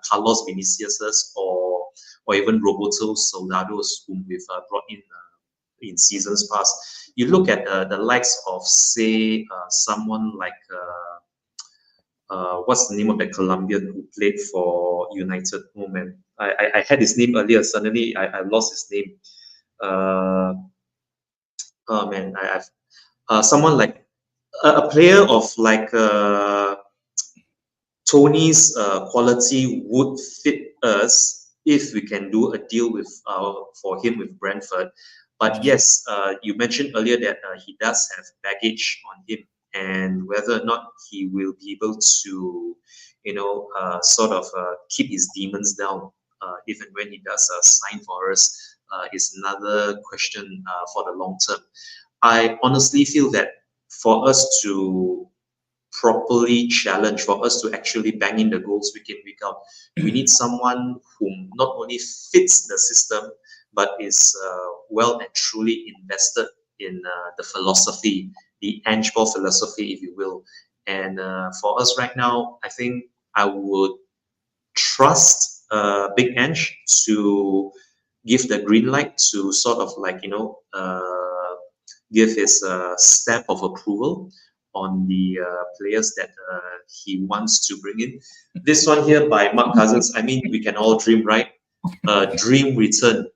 Carlos Vinicius's, or even Roberto Soldado's, whom we've brought in seasons past. You look at the likes of, say, someone like what's the name of that Colombian who played for United? Oh man, I had his name earlier. Suddenly, I lost his name. Oh man, I've someone like a player of like Tony's quality would fit us if we can do a deal with for him with Brentford. But yes, you mentioned earlier that he does have baggage on him, and whether or not he will be able to, sort of keep his demons down if and when he does sign for us is another question for the long term. I honestly feel that for us to properly challenge, for us to actually bang in the goals week in, week out, we need someone whom not only fits the system, but is well and truly invested in the philosophy, the Ange ball philosophy, if you will. And for us right now, I think I would trust Big Ange to give the green light to sort of like, give his stamp of approval on the players that he wants to bring in. This one here by Mark Cousins, I mean, we can all dream, right? A dream return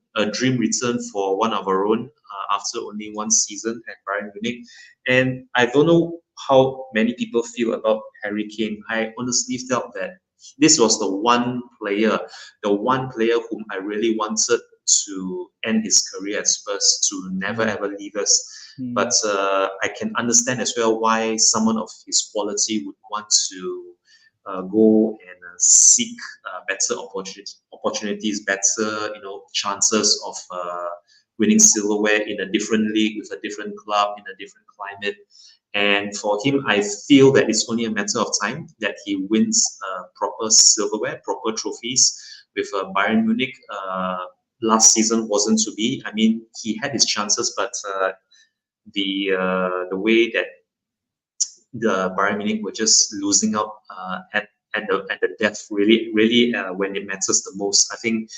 for one of our own after only one season at Bayern Munich. And I don't know how many people feel about Harry Kane. I honestly felt that this was the one player whom I really wanted to end his career at Spurs, to never ever leave us. But I can understand as well why someone of his quality would want to go and seek better opportunities, better chances of winning silverware in a different league with a different club in a different climate. And for him, I feel that it's only a matter of time that he wins proper silverware, proper trophies with Bayern Munich. Last season wasn't to be. I mean, he had his chances, but the way that the Bayern Munich were just losing out at the death, really when it matters the most. I think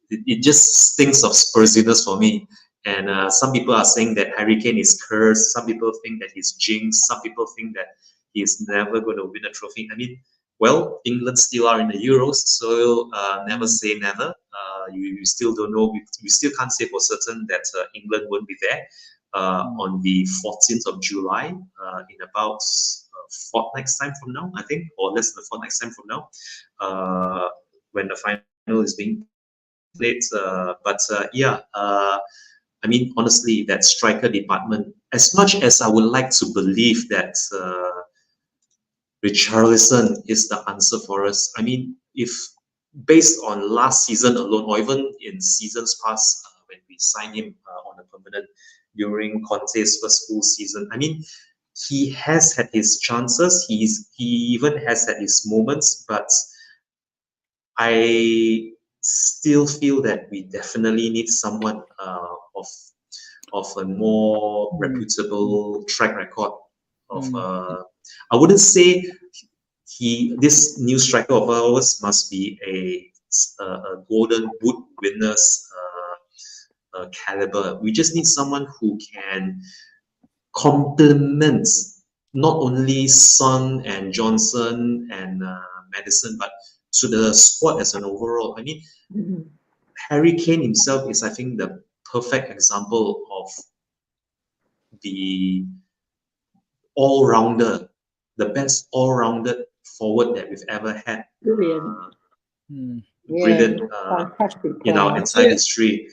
it just stinks of Spursiness for me. And some people are saying that Harry Kane is cursed. Some people think that he's jinxed. Some people think that he's never going to win a trophy. I mean, well, England still are in the Euros, so never say never. You still don't know. We still can't say for certain that England won't be there on the 14th of July in about fortnight's time from now, I think, or less than a fortnight's time from now, when the final is being played. I mean, honestly, that striker department, as much as I would like to believe that Richarlison is the answer for us, I mean, if based on last season alone, or even in seasons past, when we signed him on a permanent during Conte's first full season, I mean, he has had his chances. He even has had his moments, but I still feel that we definitely need someone of a more reputable track record. I wouldn't say this new striker of ours must be a Golden Boot winner's caliber. We just need someone who can complement not only Son and Johnson and Maddison, but to the squad as an overall. I mean, Harry Kane himself is, I think, the perfect example of the all-rounder, the best all-rounded forward that we've ever had. Brilliant. Brilliant in our entire history.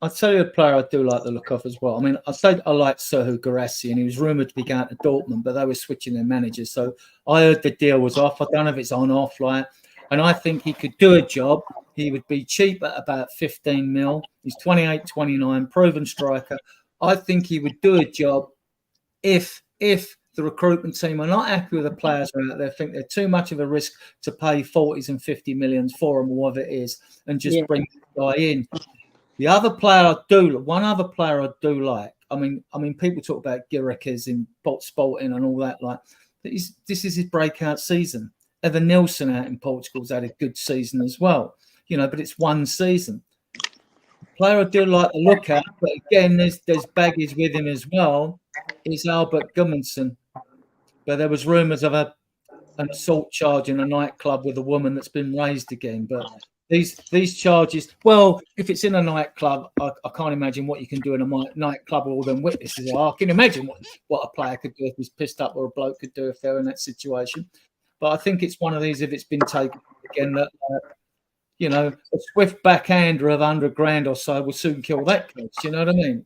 I'd say a player I do like the look of as well. I mean, I'd say I like Serhou Guirassy, and he was rumoured to be going to Dortmund, but they were switching their managers. So I heard the deal was off. I don't know if it's on off, and I think he could do a job. He would be cheap at about 15 mil. He's 28, 29, proven striker. I think he would do a job if the recruitment team are not happy with the players who are out there, think they're too much of a risk to pay 40s and 50 millions for them, or whatever it is, and just bring the guy in. One other player I do like, I mean, people talk about Guerreras in Sporting and all that. Like, this is his breakout season. Evan Nilsson out in Portugal's had a good season as well, you know, but it's one season. Player I do like to look at, but again, there's baggage with him as well, is Albert Gudmundsson. But there was rumours of an assault charge in a nightclub with a woman that's been raised again. But these charges, well, if it's in a nightclub, I can't imagine what you can do in a nightclub with all them witnesses. I can imagine what a player could do if he's pissed up, or a bloke could do if they're in that situation. But I think it's one of these, if it's been taken again, that you know, a swift backhander of 100 grand or so will soon kill that case. You know what I mean?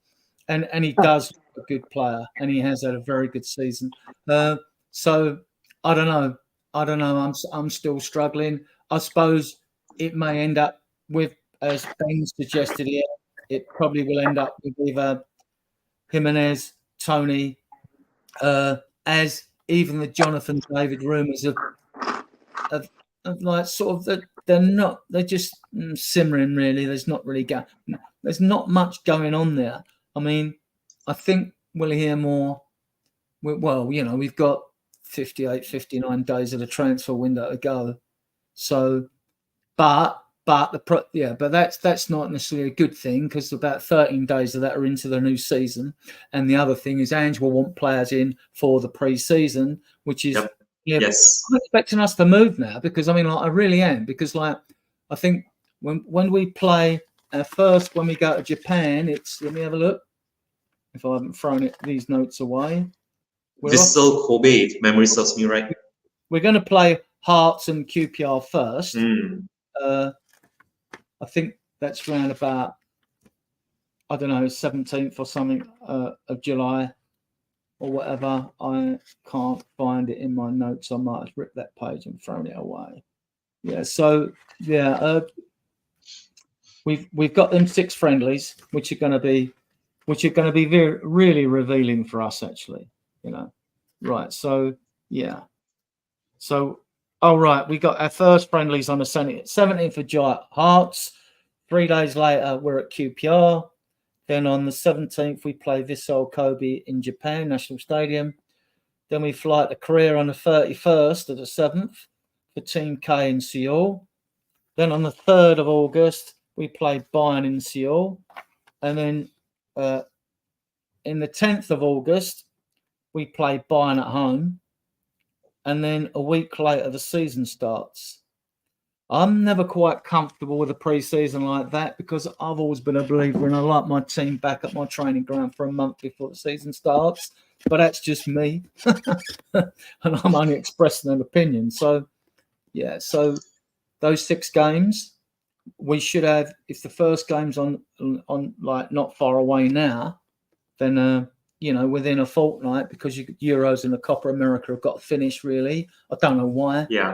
And he does look a good player, and he has had a very good season. So I don't know. I'm still struggling. I suppose it may end up with, as Ben suggested here, it probably will end up with either Jimenez, Tony, as even the Jonathan David rumours of like sort of that they're just simmering really. There's not much going on there. I mean, I think we'll hear more. Well, you know, we've got 58, 59 days of the transfer window to go. So, but that's not necessarily a good thing, because about 13 days of that are into the new season. And the other thing is Ange will want players in for the pre-season, which is yes. I'm expecting us to move now, because I mean, like, I really am, because like I think when we play first, when we go to Japan, it's, let me have a look if I haven't thrown these notes away. Vissel Kobe, if memory serves me right. We're going to play Hearts and QPR first. I think that's around about, I don't know, 17th or something of July or whatever. I can't find it in my notes. I might have ripped that page and thrown it away. Yeah, so yeah, we've got them 6 friendlies, which are going to be very, really revealing for us, actually. You know, right? So yeah, so all right, we got our first friendlies on the 17th of July, Hearts. 3 days later, we're at QPR. Then on the 17th, we play Vissel Kobe in Japan National Stadium. Then we fly to Korea on the 31st of the 7th for Team K in Seoul. Then on the 3rd of August, we play Bayern in Seoul. And then in the 10th of August, we play Bayern at home. And then a week later, the season starts. I'm never quite comfortable with a pre-season like that, because I've always been a believer and I like my team back at my training ground for a month before the season starts. But that's just me. And I'm only expressing an opinion. So, yeah, so those 6 games, we should have, if the first game's on like not far away now, then, you know, within a fortnight, because Euros and the Copa America have got to finish, really. I don't know why. Yeah.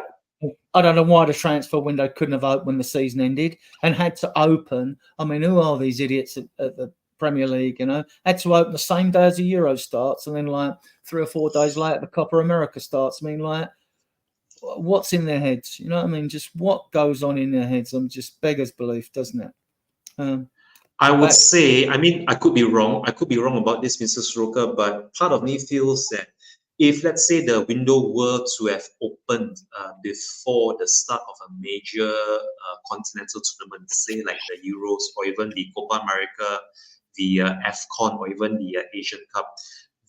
I don't know why the transfer window couldn't have opened when the season ended and had to open. I mean, who are these idiots at the Premier League, you know? Had to open the same day as the Euro starts, and then like 3 or 4 days later, the Copa America starts. I mean, like, what's in their heads? You know what I mean? Just what goes on in their heads? I'm just beggars belief, doesn't it? I would say, I mean, I could be wrong. I could be wrong about this, Mr. Sroka, but part of me feels that if, let's say, the window were to have opened before the start of a major continental tournament, say like the Euros or even the Copa America, the AFCON, or even the Asian Cup,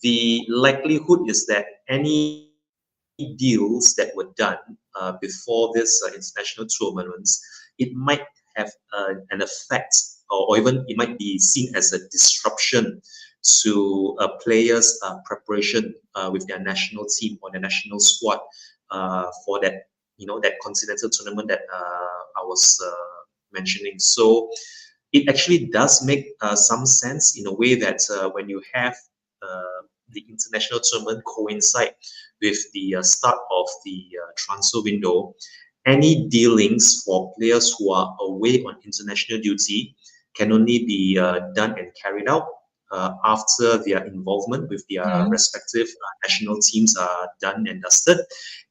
the likelihood is that any deals that were done before this international tournaments, it might have an effect, or even it might be seen as a disruption to players' preparation with their national team or their national squad for that, you know, that continental tournament that I was mentioning. So it actually does make some sense in a way that when you have the international tournament coincide with the start of the transfer window, any dealings for players who are away on international duty can only be done and carried out after their involvement with their respective national teams are done and dusted.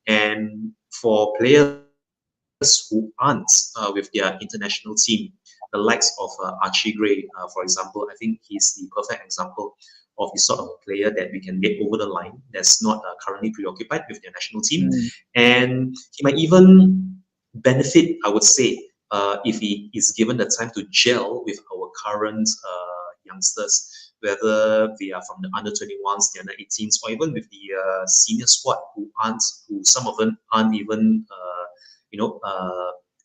And for players who aren't with their international team, the likes of Archie Gray, for example. I think he's the perfect example of the sort of player that we can get over the line that's not currently preoccupied with their national team. And he might even benefit, I would say, if he is given the time to gel with our current youngsters, whether they are from the under 21s, the under 18s, or even with the senior squad who some of them aren't even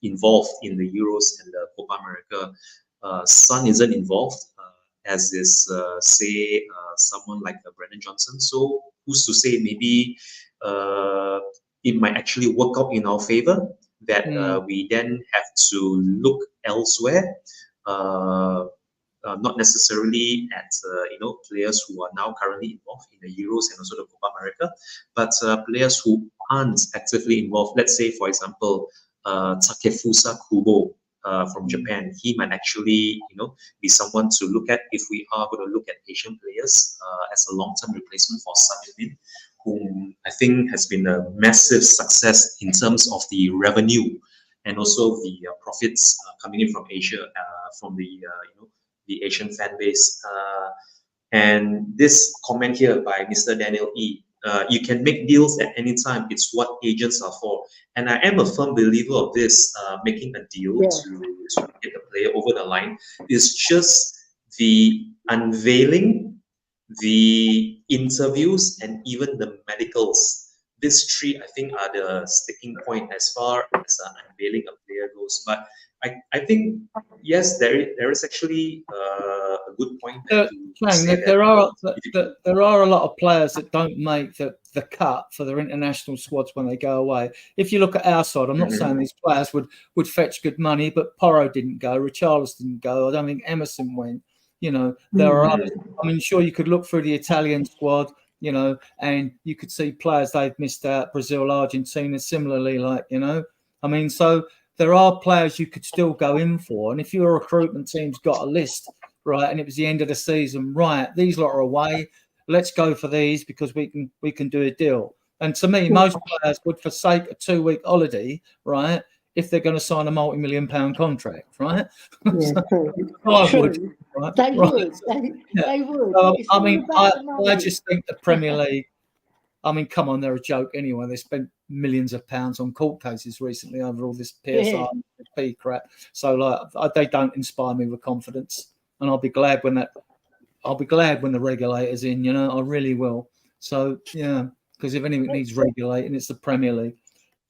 involved in the Euros and the Copa America. Son isn't involved, as is someone like Brennan Johnson. So who's to say maybe it might actually work out in our favor, that we then have to look elsewhere, not necessarily at players who are now currently involved in the Euros and also the Copa America, but players who aren't actively involved. Let's say, for example, Takefusa Kubo from Japan. He might actually be someone to look at if we are going to look at Asian players as a long-term replacement for Son Heung-min, whom I think has been a massive success in terms of the revenue and also the profits coming in from Asia, from the Asian fan base. And this comment here by Mr. Daniel E. You can make deals at any time. It's what agents are for. And I am a firm believer of this. Making a deal to get the player over the line is just the unveiling, the interviews, and even the medicals. These three, I think, are the sticking point as far as unveiling a player goes. But I think, yes, there is actually a good point. There are a lot of players that don't make the cut for their international squads when they go away. If you look at our side, I'm not saying these players would fetch good money, but Porro didn't go, Richarlison didn't go. I don't think Emerson went. There are others. I mean, sure, you could look through the Italian squad, and you could see players they've missed out. Brazil, Argentina, similarly, I mean, so there are players you could still go in for. And if your recruitment team's got a list, right, and it was the end of the season, right, these lot are away, let's go for these because we can do a deal. And to me, most players would forsake a 2-week holiday, right, if they're going to sign a multi-million-pound contract, right? Yeah, I would. Right? They right. would. They would. I mean, I just think the Premier League, I mean, come on, they're a joke anyway. They spent millions of pounds on court cases recently over all this PSR crap. So, they don't inspire me with confidence. And I'll be glad when the regulator's in, I really will. So, yeah, because if anything needs regulating, it's the Premier League.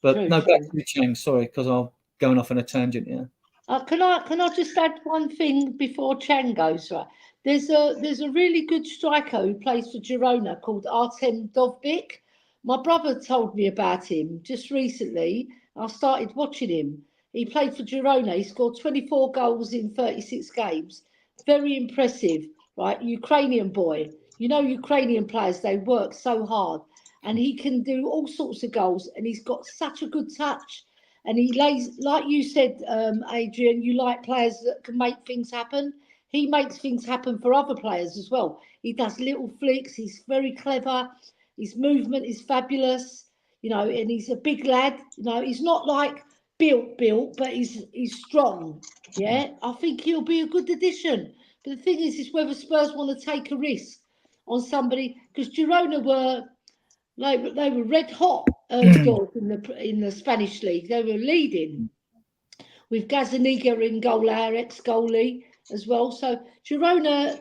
But back to the Chang, sorry, because I'm going off on a tangent, Can I just add one thing before Chang goes? Right, there's a really good striker who plays for Girona called Artem Dovbyk. My brother told me about him just recently. I started watching him. He played for Girona. He scored 24 goals in 36 games. Very impressive, right? Ukrainian boy. Ukrainian players, they work so hard, and he can do all sorts of goals. And he's got such a good touch. And he lays, like you said, Adrian, you like players that can make things happen. He makes things happen for other players as well. He does little flicks. He's very clever. His movement is fabulous, and he's a big lad. He's not like built, but he's strong. Yeah, I think he'll be a good addition. But the thing is whether Spurs want to take a risk on somebody, because Girona were red hot in the Spanish league. They were leading with Gazaniga in goal, our ex-goalie as well. So Girona,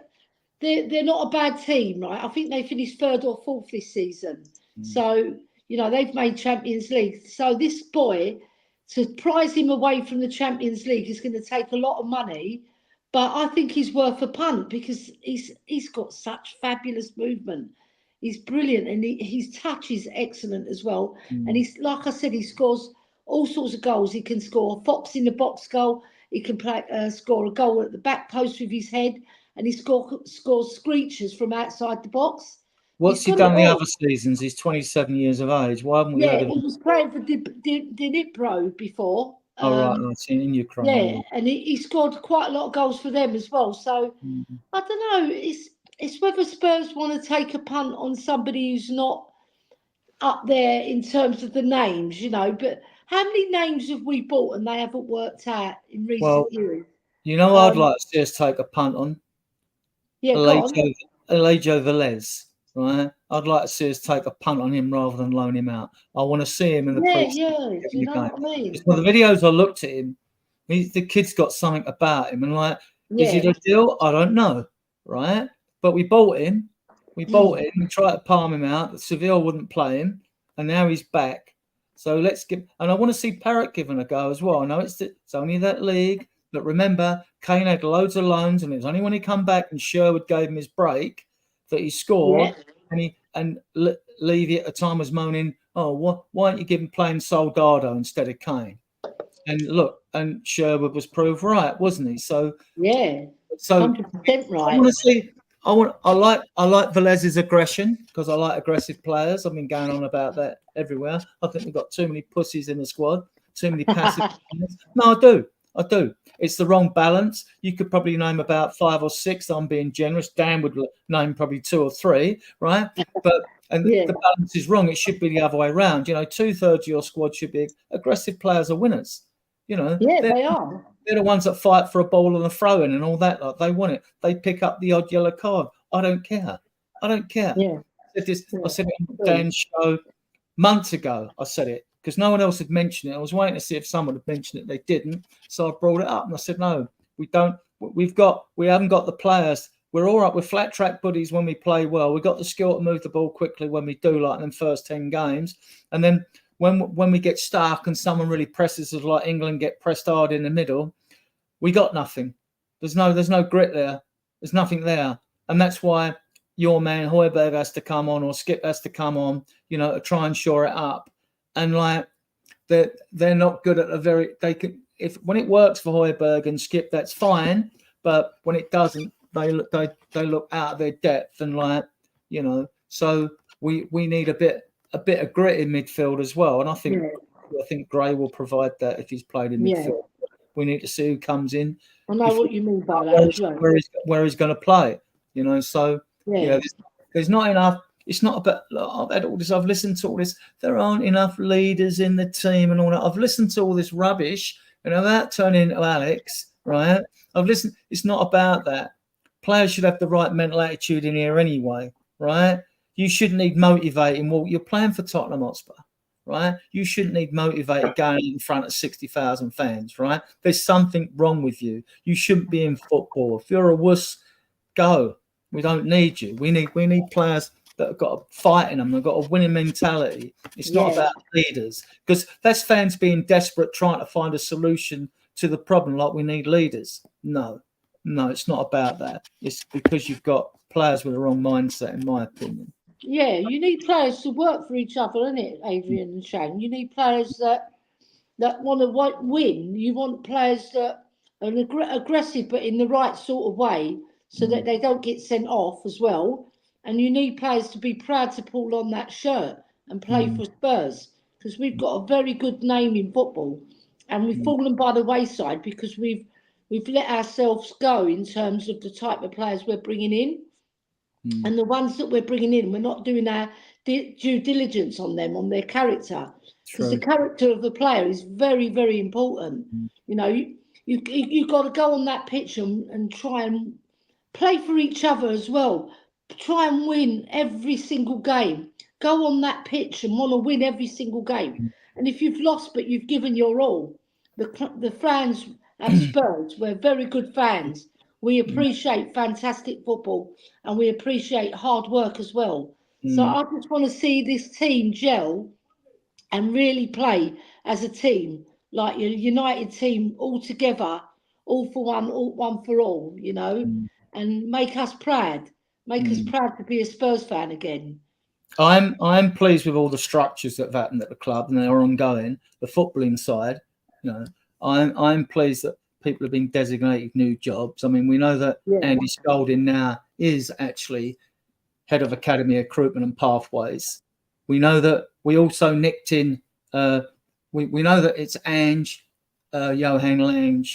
they're not a bad team, right? I think they finished 3rd or 4th this season. So, they've made Champions League. So this boy, to prize him away from the Champions League is going to take a lot of money. But I think he's worth a punt because he's got such fabulous movement. He's brilliant, and his touch is excellent as well. And he's, like I said, he scores all sorts of goals. He can score a fox in the box goal. He can score a goal at the back post with his head, and he scores screechers from outside the box. What's he done the other seasons? He's 27 years of age. Why haven't we heard of him? He was playing for Dnipro before. Right, I've seen in Ukraine. Yeah, and he scored quite a lot of goals for them as well. So I don't know. It's whether Spurs want to take a punt on somebody who's not up there in terms of the names, But how many names have we bought and they haven't worked out in recent years? You know, I'd like to see us take a punt on Alejo Velez, right? I'd like to see us take a punt on him rather than loan him out. I want to see him in the preseason. Yeah, you know what I mean? Well, the videos I looked at him, the kid's got something about him, and like, is it a deal? I don't know, right? But we bought him. We tried to palm him out. Seville wouldn't play him, and now he's back. So let's give. And I want to see Parrott given a go as well. I know it's only that league, but remember, Kane had loads of loans, and it was only when he come back and Sherwood gave him his break that he scored. And Levy at the time was moaning, "Oh, why aren't you giving playing Soldado instead of Kane?" And look, and Sherwood was proved right, wasn't he? So 100% right. I want to see. I like Velez's aggression because I like aggressive players. I've been going on about that everywhere. I think we've got too many pussies in the squad, too many passive players. No, I do. It's the wrong balance. You could probably name about 5 or 6. I'm being generous. Dan would name probably 2 or 3, right? But the balance is wrong. It should be the other way around. You know, 2/3 of your squad should be aggressive players are winners. You know, they are. They're the ones that fight for a ball and a throw in and all that. Like, they want it. They pick up the odd yellow card. I don't care. Yeah. I said it on Dan's show months ago. I said it because no one else had mentioned it. I was waiting to see if someone had mentioned it. They didn't. So I brought it up and I said, no, we don't. We haven't got the players. We're all right. We're flat track buddies when we play well. We've got the skill to move the ball quickly when we do, like in the first 10 games. And then when we get stuck and someone really presses us, like England get pressed hard in the middle, we got nothing. There's no grit there. There's nothing there. And that's why your man Højbjerg has to come on, or Skip has to come on, you know, to try and shore it up. And like they're not good at when it works for Højbjerg and Skip, that's fine. But when it doesn't, they look out of their depth, and like, you know, so we need a bit of grit in midfield as well. And I think Gray will provide that if he's played in midfield. We need to see who comes in. I know what you mean by that. Where he's going to play, you know. So there's not enough. It's not about. I've had all this. I've listened to all this. There aren't enough leaders in the team and all that. I've listened to all this rubbish, and without turning into Alex, right? I've listened. It's not about that. Players should have the right mental attitude in here anyway, right? You shouldn't need motivating. Well, you're playing for Tottenham Hotspur, right? You shouldn't need motivated going in front of 60,000 fans, right? There's something wrong with you. You shouldn't be in football. If you're a wuss, go. We don't need you. We need players that have got a fight in them. They've got a winning mentality. It's not about leaders, because that's fans being desperate, trying to find a solution to the problem. Like, we need leaders. No, it's not about that. It's because you've got players with the wrong mindset, in my opinion. Yeah, you need players to work for each other, isn't it, Adrian and Shane? You need players that want to win. You want players that are aggressive, but in the right sort of way, so that they don't get sent off as well. And you need players to be proud to pull on that shirt and play for Spurs, because we've got a very good name in football, and we've fallen by the wayside because we've let ourselves go in terms of the type of players we're bringing in. And the ones that we're bringing in, we're not doing our due diligence on them, on their character, because the character of the player is very, very important. You know, you've got to go on that pitch and try and play for each other as well. Try and win every single game. Go on that pitch and want to win every single game. And if you've lost but you've given your all, the fans at Spurs, we're very good fans. We appreciate fantastic football, and we appreciate hard work as well. So I just want to see this team gel and really play as a team, like a united team, all together, all for one for all, you know, and make us proud. Make us proud to be a Spurs fan again. I'm pleased with all the structures that have happened at the club, and they're ongoing. The footballing side, you know, I'm pleased that people have been designated new jobs. I mean, we know that Andy Spalding now is actually head of academy recruitment and pathways. We know that we also nicked in. We know that it's Ange, Johan Lange,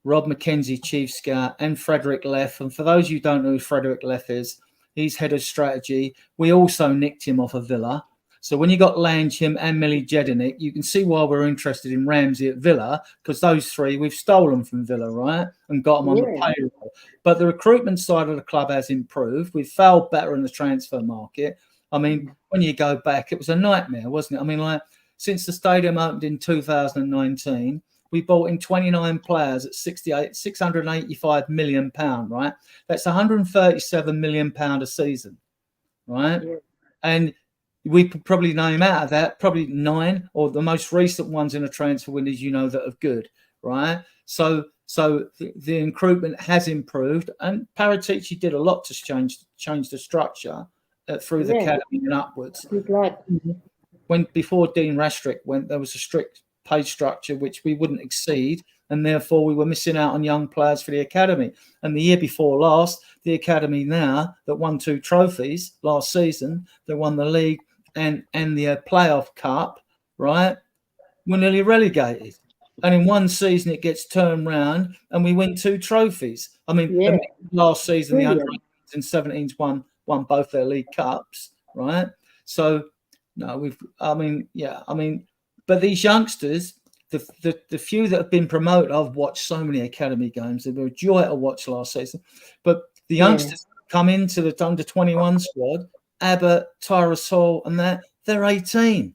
Rob McKenzie, chief scout, and Frederick Leff. And for those of you who don't know who Frederick Leff is, he's head of strategy. We also nicked him off of Villa. So when you got Lancham and Millie Jedinek, you can see why we're interested in Ramsey at Villa, because those three we've stolen from Villa, right, and got them on the payroll. But the recruitment side of the club has improved. We've failed better in the transfer market. I mean, when you go back, it was a nightmare, wasn't it? I mean, like, since the stadium opened in 2019, we bought in 29 players at 685 million pound, right? That's 137 million pound a season, right? Yeah. And we could probably name out of that probably 9, or the most recent ones in the transfer windows, that are good, right? So the recruitment has improved, and Paratici did a lot to change the structure through the academy and upwards. When before Dean Rastrick went, there was a strict pay structure which we wouldn't exceed, and therefore we were missing out on young players for the academy. And the year before last, the academy now that won 2 trophies last season, they won the league and the playoff cup, right? We're nearly relegated. And in one season it gets turned round and we win 2 trophies. I mean, last season the under 18s and 17s won both their league cups, right? So no, but these youngsters, the few that have been promoted, I've watched so many academy games. They were a joy to watch last season. But the youngsters come into the under 21 squad, Abbott, Tyrus Hall, and they're 18.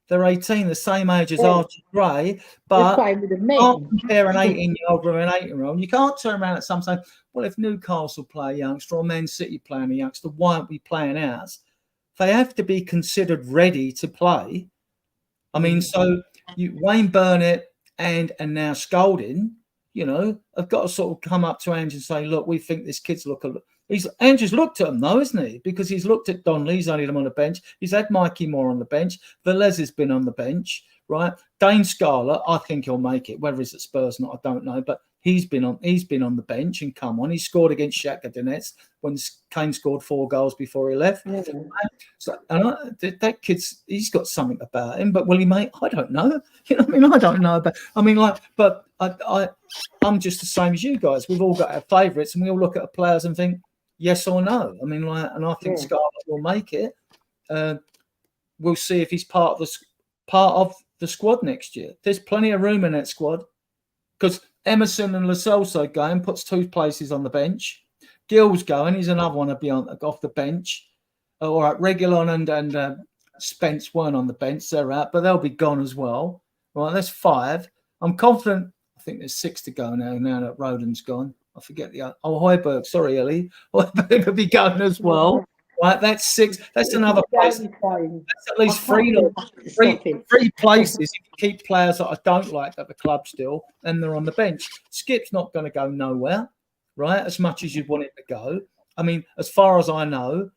They're 18, the same age as Archie Gray, but you can't compare an 18-year-old with an 18-year-old. You can't turn around at some say, well, if Newcastle play a youngster or Man City playing a youngster, why aren't we playing ours? They have to be considered ready to play. I mean, so Wayne Burnett and now Scolding, have got to sort of come up to Ange and say, look, we think this kid's Andrew's looked at him though, isn't he? Because he's looked at Donnelly, he's only them on the bench. He's had Mikey Moore on the bench. Velez has been on the bench, right? Dane Scarlett, I think he'll make it. Whether he's at Spurs or not, I don't know. But he's been on the bench and come on. He scored against Shakhtar Donetsk when Kane scored 4 goals before he left. So that kid's, he's got something about him. But will he make? I don't know. I don't know. But I'm just the same as you guys. We've all got our favourites, and we all look at the players and think yes or no. And I think Scarlett will make it. We'll see if he's part of the squad next year. There's plenty of room in that squad because Emerson and Lo Celso going, puts 2 places on the bench. Gill's going, he's another one to be off the bench. All right, Reguilon and Spence weren't on the bench, they're out, but they'll be gone as well. Right, that's 5. I'm confident. I think there's 6 to go now that Rodon's gone. I forget Højbjerg. Sorry, Ellie. Højbjerg could be going as well. Right, that's 6. That's another place. That's at least 3 places. If you keep players that I don't like at the club still, and they're on the bench. Skip's not going to go nowhere, right? As much as you'd want it to go. I mean, as far as I know,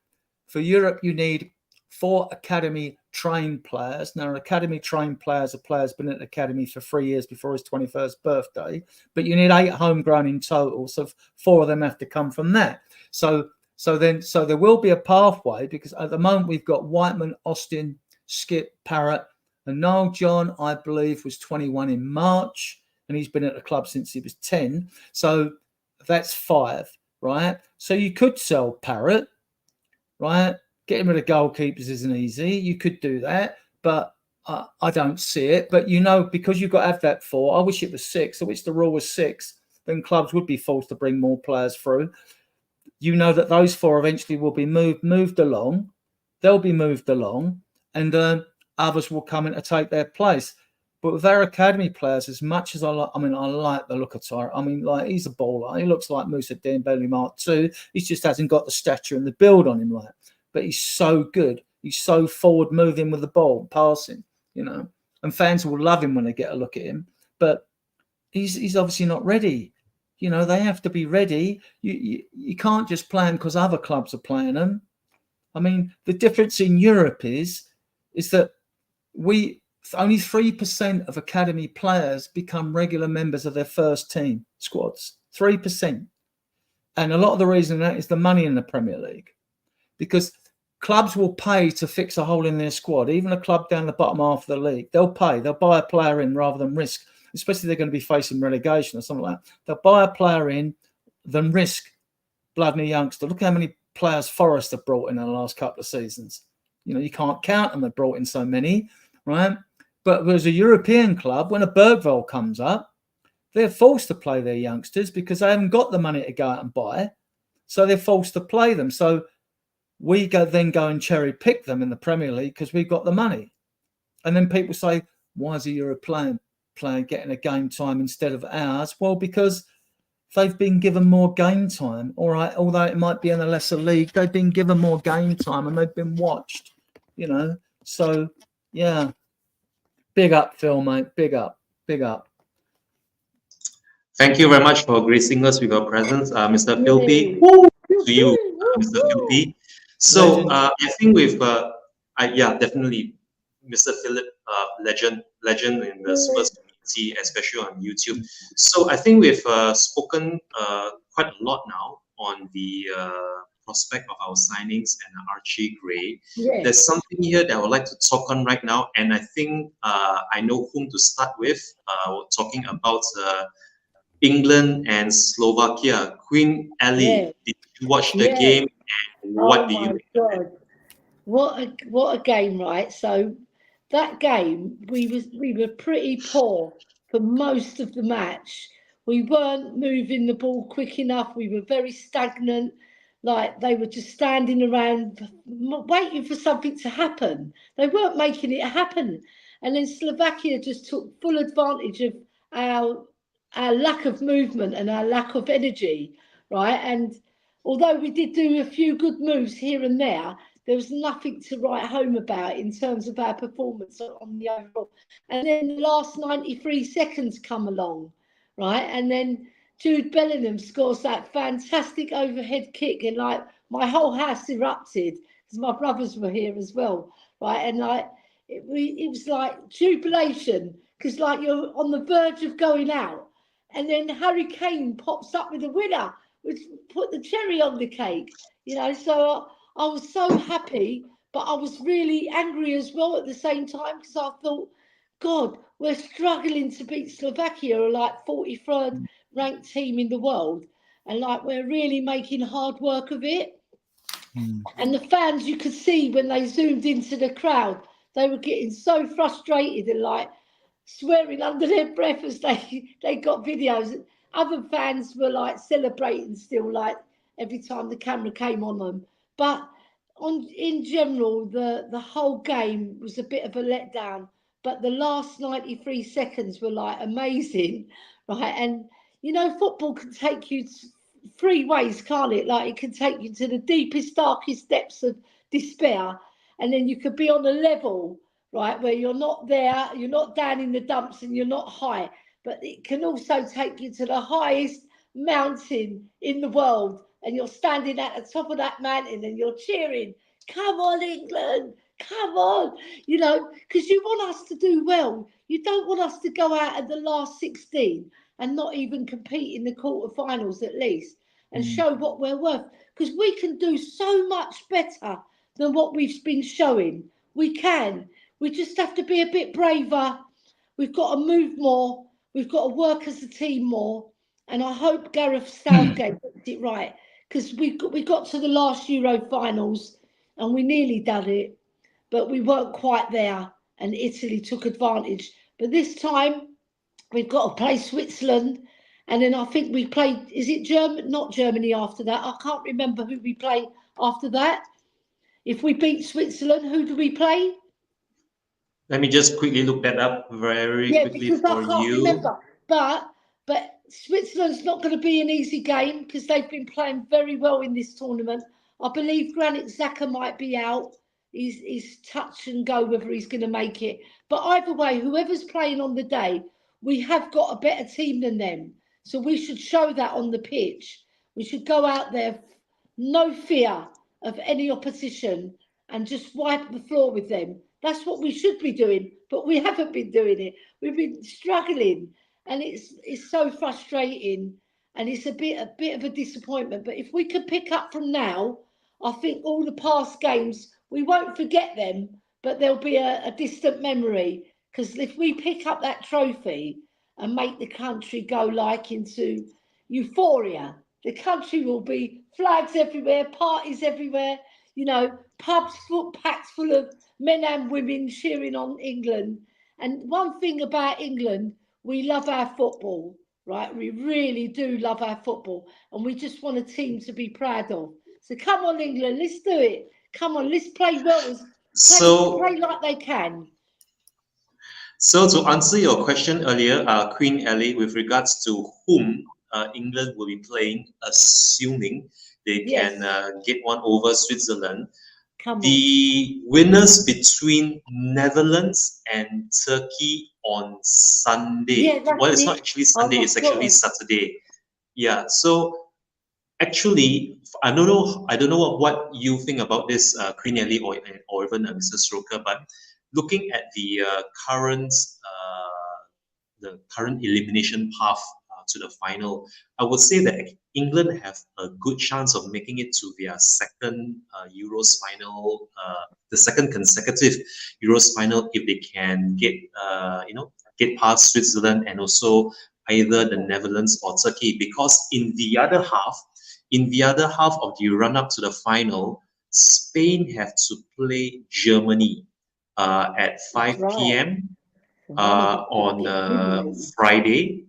for Europe, you need 4 academy trained players. Now, an academy trained players, a player's been at the academy for 3 years before his 21st birthday, but you need 8 homegrown in total. So 4 of them have to come from that. So there will be a pathway, because at the moment we've got Whiteman, Austin, Skip, Parrott, and Niall John, I believe, was 21 in March, and he's been at the club since he was 10. So that's 5, right? So you could sell Parrott, right? Getting rid of goalkeepers isn't easy. You could do that, but I don't see it. But because you've got to have that 4, I wish it was 6. I wish the rule was 6. Then clubs would be forced to bring more players through. That those 4 eventually will be moved along. They'll be moved along, and others will come in to take their place. But with our academy players, as much as I like the look of Tyre. He's a baller. He looks like Moussa Dembele Mark II. He just hasn't got the stature and the build on him, but he's so good. He's so forward moving with the ball, passing, and fans will love him when they get a look at him. But he's obviously not ready. They have to be ready. You can't just play them because other clubs are playing them. I mean, the difference in Europe is that only 3% of academy players become regular members of their first team squads. 3%. And a lot of the reason that is the money in the Premier League. Because clubs will pay to fix a hole in their squad. Even a club down the bottom half of the league, they'll pay. They'll buy a player in rather than risk, especially if they're going to be facing relegation or something like that. They'll buy a player in than risk blood new youngster. Look how many players Forest have brought in the last couple of seasons. You know, you can't count them. They brought in so many, right? But there's a European club, when a Bergvall comes up, they're forced to play their youngsters because they haven't got the money to go out and buy. So they're forced to play them. So we then go and cherry pick them in the Premier League because we've got the money. And then people say, why is a European player getting a game time instead of ours? Well, because they've been given more game time. All right, although it might be in a lesser league, they've been given more game time and they've been watched, you know. So, yeah. Big up, Phil, mate. Big up. Big up. Thank you very much for gracing us with your presence, Mr. Philby. To you, Mr. Philby. So I think with yeah, definitely Mr. Philip, legend in the Spurs community, especially on YouTube. So I think we've spoken quite a lot now on the prospect of our signings and Archie Gray. Yes. There's something here that I would like to talk on right now, and I think I know whom to start with. We're talking about England and Slovakia. Queen Ellie, Yeah. did you watch the game? And what do you think? God. What a game, right? So that game, we were pretty poor for most of the match. We weren't moving the ball quick enough. We were very stagnant. Like they were just standing around waiting for something to happen. They weren't making it happen. And then Slovakia just took full advantage of our lack of movement and our lack of energy, right? And although we did do a few good moves here and there was nothing to write home about in terms of our performance on the overall. And then the last 93 seconds come along, right? And then Jude Bellingham scores that fantastic overhead kick, and like my whole house erupted because my brothers were here as well, right? And like it was like jubilation because like you're on the verge of going out, and then Harry Kane pops up with a winner, which put the cherry on the cake, you know. So I was so happy, but I was really angry as well at the same time because I thought, God, we're struggling to beat Slovakia, or like 43rd ranked team in the world, and like we're really making hard work of it. And the fans, you could see when they zoomed into the crowd, they were getting so frustrated and like swearing under their breath as they got videos. Other fans were like celebrating still, like every time the camera came on them. But in general, the whole game was a bit of a letdown. But the last 93 seconds were like amazing, right? And you know, football can take you three ways, can't it? Like it can take you to the deepest, darkest depths of despair, and then you could be on a level, right, where you're not there, you're not down in the dumps, and you're not high. But it can also take you to the highest mountain in the world, and you're standing at the top of that mountain and you're cheering, come on England, come on, you know, because you want us to do well. You don't want us to go out at the last 16 and not even compete in the quarterfinals at least, and show what we're worth, because we can do so much better than what we've been showing. We can. We just have to be a bit braver. We've got to move more. We've got to work as a team more. And I hope Gareth Southgate gets it right, because we got to the last Euro finals and we nearly done it, but we weren't quite there, and Italy took advantage. But this time we've got to play Switzerland, and then I think we played, is it Germany? Not Germany after that. I can't remember who we play after that. If we beat Switzerland, who do we play? Let me just quickly look that up very quickly because for I can't you. remember. But Switzerland's not going to be an easy game because they've been playing very well in this tournament. I believe Granit Xhaka might be out. He's touch and go whether he's going to make it. But either way, whoever's playing on the day, we have got a better team than them. So we should show that on the pitch. We should go out there, no fear of any opposition, and just wipe the floor with them. That's what we should be doing, but we haven't been doing it. We've been struggling, and it's so frustrating, and it's a bit of a disappointment. But if we could pick up from now, I think all the past games, we won't forget them, but there'll be a distant memory. Because if we pick up that trophy and make the country go like into euphoria, the country will be flags everywhere, parties everywhere, you know, pubs packed full of men and women cheering on England. And one thing about England, we love our football, right? We really do love our football, and we just want a team to be proud of. So come on, England, let's do it. Come on, let's play well. Play like they can. So to answer your question earlier, Queen Ellie, with regards to whom England will be playing, assuming they can get one over Switzerland, the winners between Netherlands and Turkey on Sunday. Well, it's not actually Sunday, it's actually Saturday. Yeah, so actually, I don't know what you think about this, Queen Ellie, or even Mr. Stroker, but looking at the current elimination path to the final, I would say that England have a good chance of making it to their second Euros final, the second consecutive Euros final, if they can get past Switzerland and also either the Netherlands or Turkey. Because in the other half of the run up to the final, Spain have to play Germany at 5 p.m. On Friday.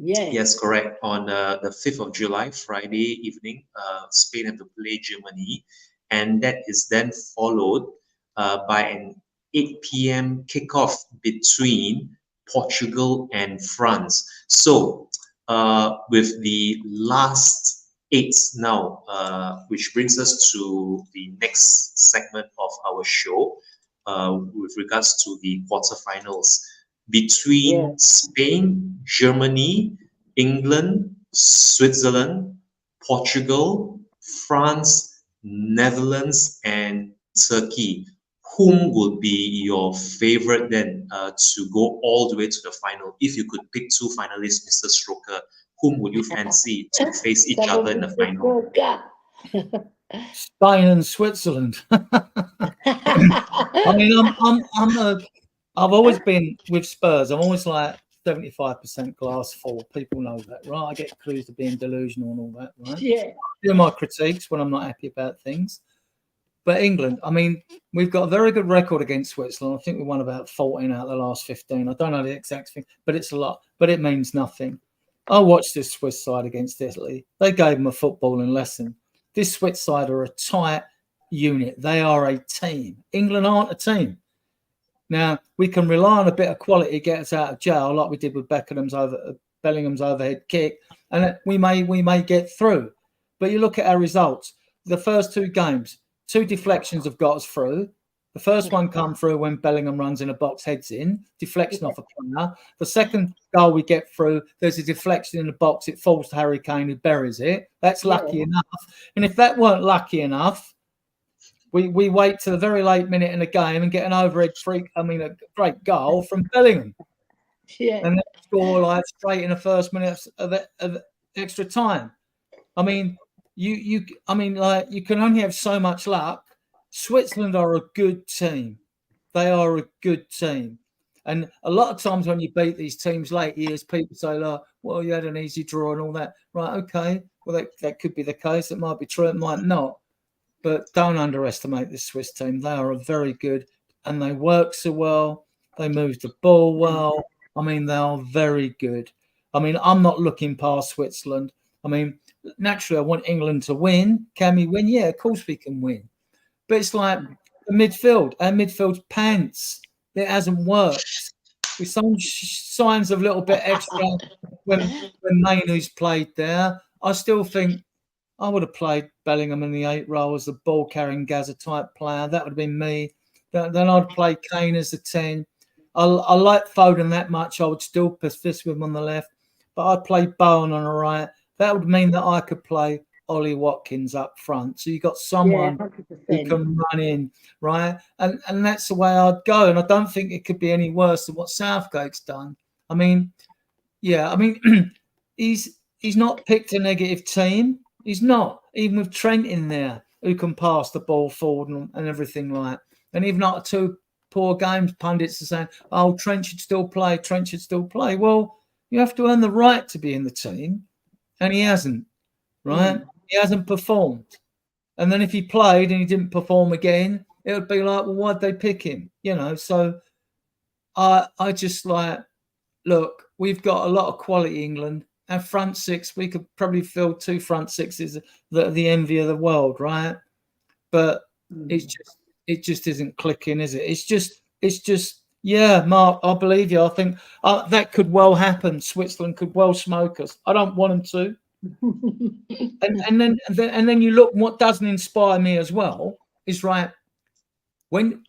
Yeah. Yes, correct. On the 5th of July, Friday evening, Spain have to play Germany, and that is then followed by an 8 p.m. kickoff between Portugal and France. So with the last 8 now, which brings us to the next segment of our show, with regards to the quarterfinals between Spain, Germany, England, Switzerland, Portugal, France, Netherlands, and Turkey. Whom would be your favorite then to go all the way to the final? If you could pick 2 finalists, Mr. Stroker, whom would you fancy to face each other in the final? Spain and Switzerland. I mean, I've always been with Spurs. I'm always like 75% glass full. People know that, right? I get accused of being delusional and all that, right? Yeah. I do my critiques when I'm not happy about things. But England, I mean, we've got a very good record against Switzerland. I think we won about 14 out of the last 15. I don't know the exact thing, but it's a lot. But it means nothing. I watched this Swiss side against Italy. They gave them a footballing lesson. This Swiss side are a tight unit. They are a team. England aren't a team. Now, we can rely on a bit of quality, get us out of jail, like we did with Bellingham's overhead kick, and we may get through. But you look at our results. The first 2 games, 2 deflections have got us through. The first one come through when Bellingham runs in a box, heads in, deflection off a player. The second goal we get through, there's a deflection in the box, it falls to Harry Kane, who buries it. That's lucky enough. And if that weren't lucky enough, we wait to the very late minute in the game and get an overhead a great goal from Bellingham. Yeah. And then score like straight in the first minute of extra time. I mean, you can only have so much luck. Switzerland are a good team. They are a good team. And a lot of times when you beat these teams late years, people say, well, you had an easy draw and all that. Right, okay. Well, that could be the case. It might be true. It might not. But don't underestimate this Swiss team. They are very good, and they work so well. They move the ball well. I mean, they are very good. I mean, I'm not looking past Switzerland. I mean, naturally, I want England to win. Can we win? Yeah, of course we can win. But it's like the midfield. Our midfield's pants. It hasn't worked. With some signs of a little bit extra when Mainoo's played there, I still think I would have played Bellingham in the 8 role as the ball-carrying Gaza type player. That would have been me. Then I'd play Kane as the 10. I like Foden that much. I would still persist with him on the left, but I'd play Bowen on the right. That would mean that I could play Ollie Watkins up front. So you got someone who can run in, right? And that's the way I'd go. And I don't think it could be any worse than what Southgate's done. I mean, he's not picked a negative team. He's not, even with Trent in there, who can pass the ball forward and everything like that. And even after 2 poor games, pundits are saying, oh, Trent should still play. Well, you have to earn the right to be in the team, and he hasn't, right? He hasn't performed. And then if he played and he didn't perform again, it would be like, well, why'd they pick him? You know, so I just like, look, we've got a lot of quality, England. Our front six, we could probably fill 2 front sixes that are the envy of the world, right? But it just isn't clicking, is it? It's just, yeah, Mark, I believe you. I think that could well happen. Switzerland could well smoke us. I don't want them to. and then you look, what doesn't inspire me as well is, right, when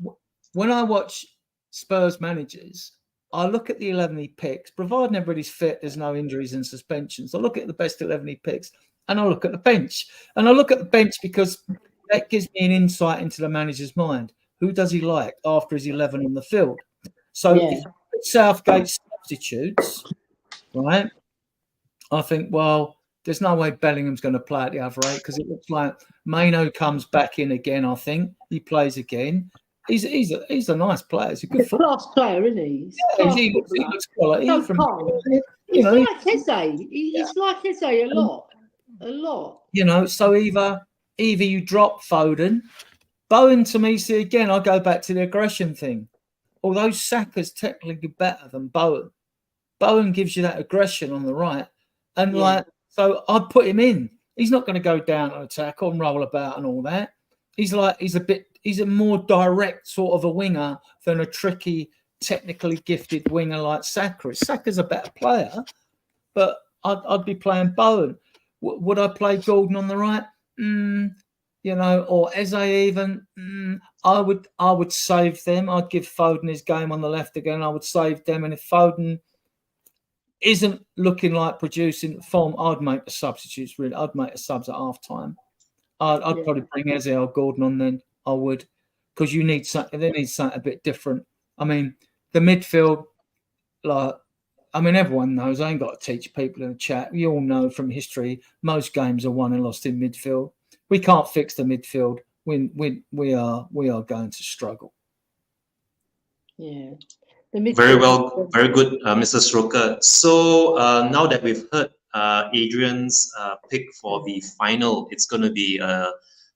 I watch Spurs managers, I look at the 11 he picks, providing everybody's fit, there's no injuries and suspensions. I look at the best 11 he picks, and I look at the bench. And I look at the bench because that gives me an insight into the manager's mind. Who does he like after his 11 on the field? So if Southgate substitutes, right, I think, well, there's no way Bellingham's going to play at the other 8 because it looks like Maino comes back in again. I think he plays again. He's a nice player. He's a good class player, isn't he? He looks quality. So he's like Eze. He's like Eze a lot. You know, so either you drop Foden. Bowen, to me, see, again, I go back to the aggression thing. Although Saka's technically better than Bowen, Bowen gives you that aggression on the right. And so I'd put him in. He's not going to go down to attack or roll about and all that. He's a more direct sort of a winger than a tricky, technically gifted winger like Saka. Saka's a better player, but I'd be playing Bowen. Would I play Gordon on the right? You know, or Eze even? I would save them. I'd give Foden his game on the left again. I would save them. And if Foden isn't looking like producing form, I'd make the substitutes. Really, I'd make the subs at half time. I'd probably bring Eze or Gordon on then. I would, because you need something. They need something a bit different. I mean, the midfield, everyone knows. I ain't got to teach people in the chat. You all know from history, most games are won and lost in midfield. We can't fix the midfield. We are going to struggle. Yeah. Very well, very good, Mr. Stroker. So now that we've heard Adrian's pick for the final, it's going to be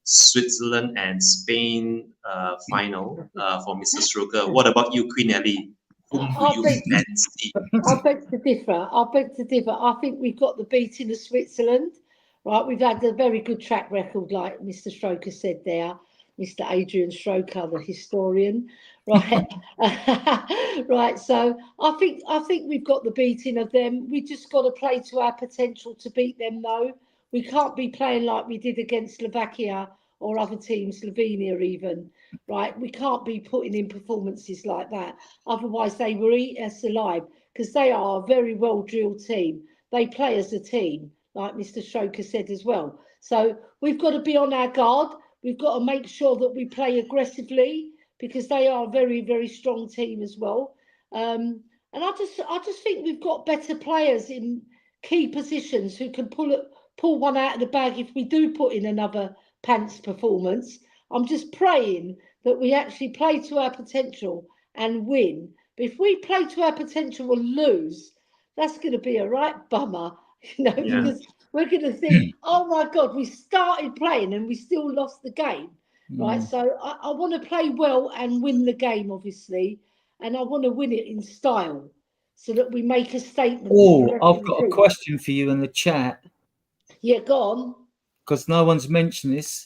Switzerland and Spain final for Mr. Stroker. What about you, Queen Ellie? Whom do you fancy? I beg to differ. I think we've got the beating of Switzerland. Right, we've had a very good track record, like Mr. Stroker said there, Mr. Adrian Stroker, the historian. Right, right. So I think we've got the beating of them. We just got to play to our potential to beat them, though. We can't be playing like we did against Slovakia or other teams, Slovenia even. Right, we can't be putting in performances like that. Otherwise, they will eat us alive because they are a very well drilled team. They play as a team, like Mr. Stroker said as well. So we've got to be on our guard. We've got to make sure that we play aggressively because they are a very, very strong team as well. And I just think we've got better players in key positions who can pull one out of the bag if we do put in another pants performance. I'm just praying that we actually play to our potential and win. But if we play to our potential and lose, that's going to be a right bummer. You know, because we're going to think, oh my God, we started playing and we still lost the game, right? So I want to play well and win the game, obviously, and I want to win it in style so that we make a statement. Oh, I've got a question for you in the chat. Yeah, go on. Because no one's mentioned this.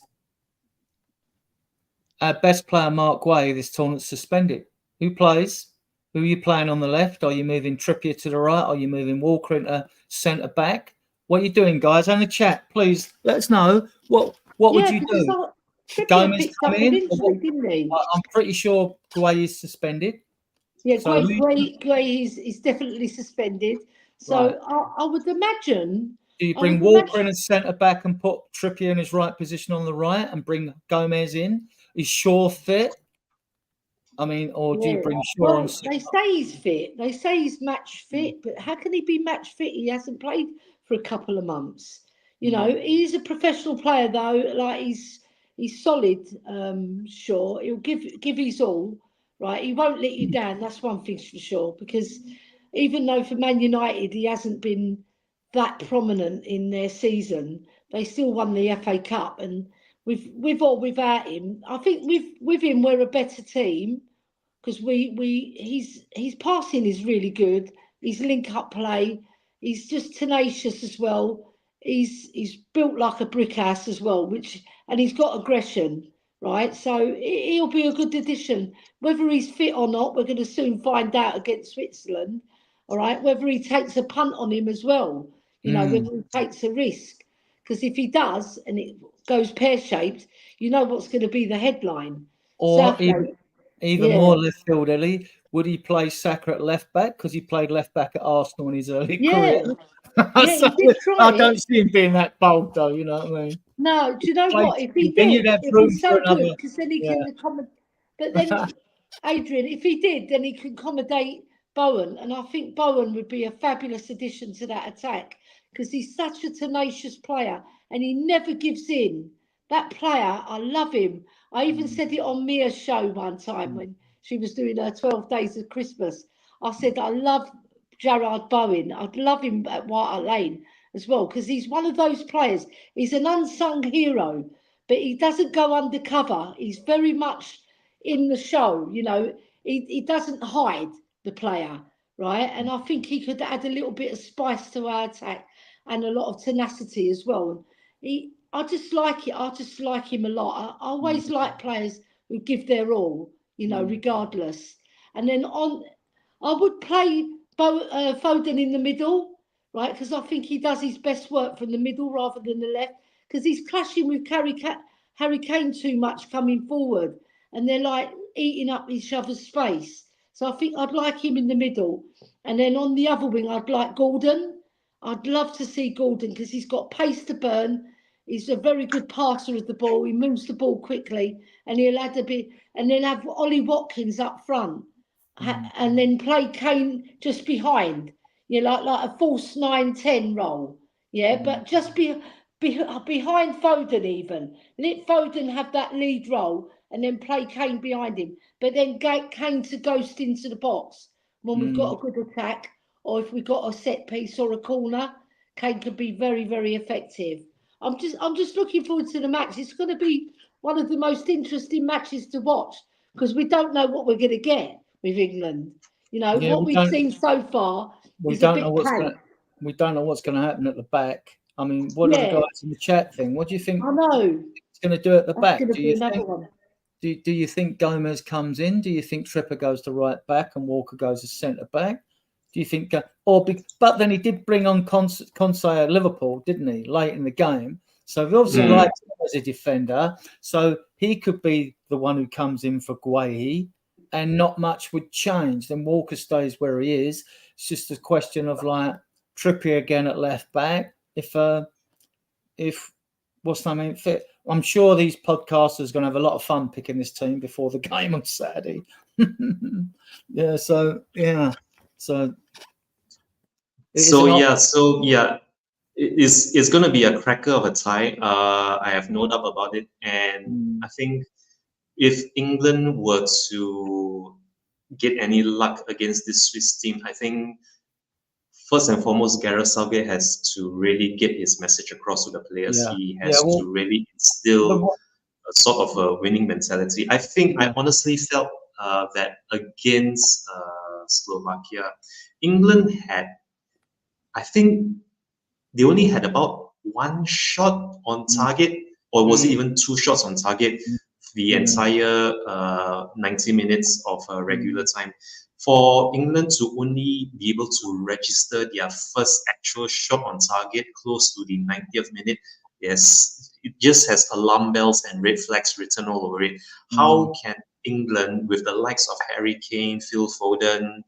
Our best player, Mark Way, this tournament's suspended. Who plays? Who are you playing on the left? Are you moving Trippier to the right? Are you moving Walker into centre back? What are you doing, guys? In the chat, please let us know. What would you do? Gomez come in? Didn't he? I'm pretty sure Guay is suspended. Yeah, so Guay is definitely suspended. So right. I would imagine. Do you bring Walker in as centre back and put Trippier in his right position on the right and bring Gomez in? Is Shaw fit? I mean, or do you bring Shaw on? They say he's fit. They say he's match fit, but how can he be match fit? He hasn't played for a couple of months. You know, he's a professional player though. Like he's solid. Shaw, he'll give his all. Right, he won't let you down. That's one thing for sure. Because even though for Man United he hasn't been that prominent in their season, they still won the FA Cup and with or without him. I think with him we're a better team because his passing is really good. His link up play, he's just tenacious as well. He's built like a brick house as well, and he's got aggression, right? So he'll be a good addition. Whether he's fit or not, we're going to soon find out against Switzerland. All right, whether he takes a punt on him as well, whether he takes a risk. Because if he does and it goes pear shaped, you know what's going to be the headline. Or even Yeah. more left field, Ellie. Would he play Saka at left back because he played left back at Arsenal in his early career? Yeah, So, he did try I it. don't see him being that bold, though. You know what I mean? No, do you know what? If he Then did, you'd have it'd room be for so another. good because then he can accommodate. But then, Adrian, if he did, then he can accommodate Bowen, and I think Bowen would be a fabulous addition to that attack because he's such a tenacious player and he never gives in. That player, I love him. I even said it on Mia's show one time when she was doing her 12 Days of Christmas. I said, I love Gerard Bowen. I'd love him at White Hart Lane as well because he's one of those players. He's an unsung hero, but he doesn't go undercover. He's very much in the show, he doesn't hide the player, right? And I think he could add a little bit of spice to our attack and a lot of tenacity as well. I just like it. I just like him a lot. I always like players who give their all, regardless. And then I would play Foden in the middle, right? Because I think he does his best work from the middle rather than the left. Because he's clashing with Harry Kane too much coming forward, and they're like eating up each other's space. So I think I'd like him in the middle, and then on the other wing I'd like Gordon. I'd love to see Gordon because he's got pace to burn. He's a very good passer of the ball. He moves the ball quickly, and he'll add a bit, and then have Ollie Watkins up front, and then play Kane just behind. Like a false 9-10 role. Yeah, but just behind Foden even. Let Foden have that lead role and then play Kane behind him. But then get Kane to ghost into the box when we've got a good attack, or if we've got a set piece or a corner, Kane could be very, very effective. I'm just looking forward to the match. It's going to be one of the most interesting matches to watch because we don't know what we're going to get with England. What we've seen so far is a bit cake. We don't know what's going to happen at the back. I mean, what are the guys in the chat thing? What do you think? I know it's going to do at the back. Do you think Gomez comes in? Do you think Trippier goes to right back and Walker goes to centre back? Do you think? But then he did bring on Conte at Liverpool, didn't he? Late in the game, so he obviously likes him as a defender. So he could be the one who comes in for Guehi, and not much would change. Then Walker stays where he is. It's just a question of like Trippier again at left back. If what's that mean? Fit. I'm sure these podcasters are going to have a lot of fun picking this team before the game on Saturday. It's going to be a cracker of a tie. I have no doubt about it, and I think if England were to get any luck against this Swiss team, I think first and foremost, Gareth Southgate has to really get his message across to the players. He has to really instill a sort of a winning mentality. I think I honestly felt that against Slovakia, England had, I think they only had about one shot on target, or was it even two shots on target the entire 90 minutes of regular time. For England to only be able to register their first actual shot on target close to the 90th minute, yes, it just has alarm bells and red flags written all over it. How can England, with the likes of Harry Kane, Phil Foden,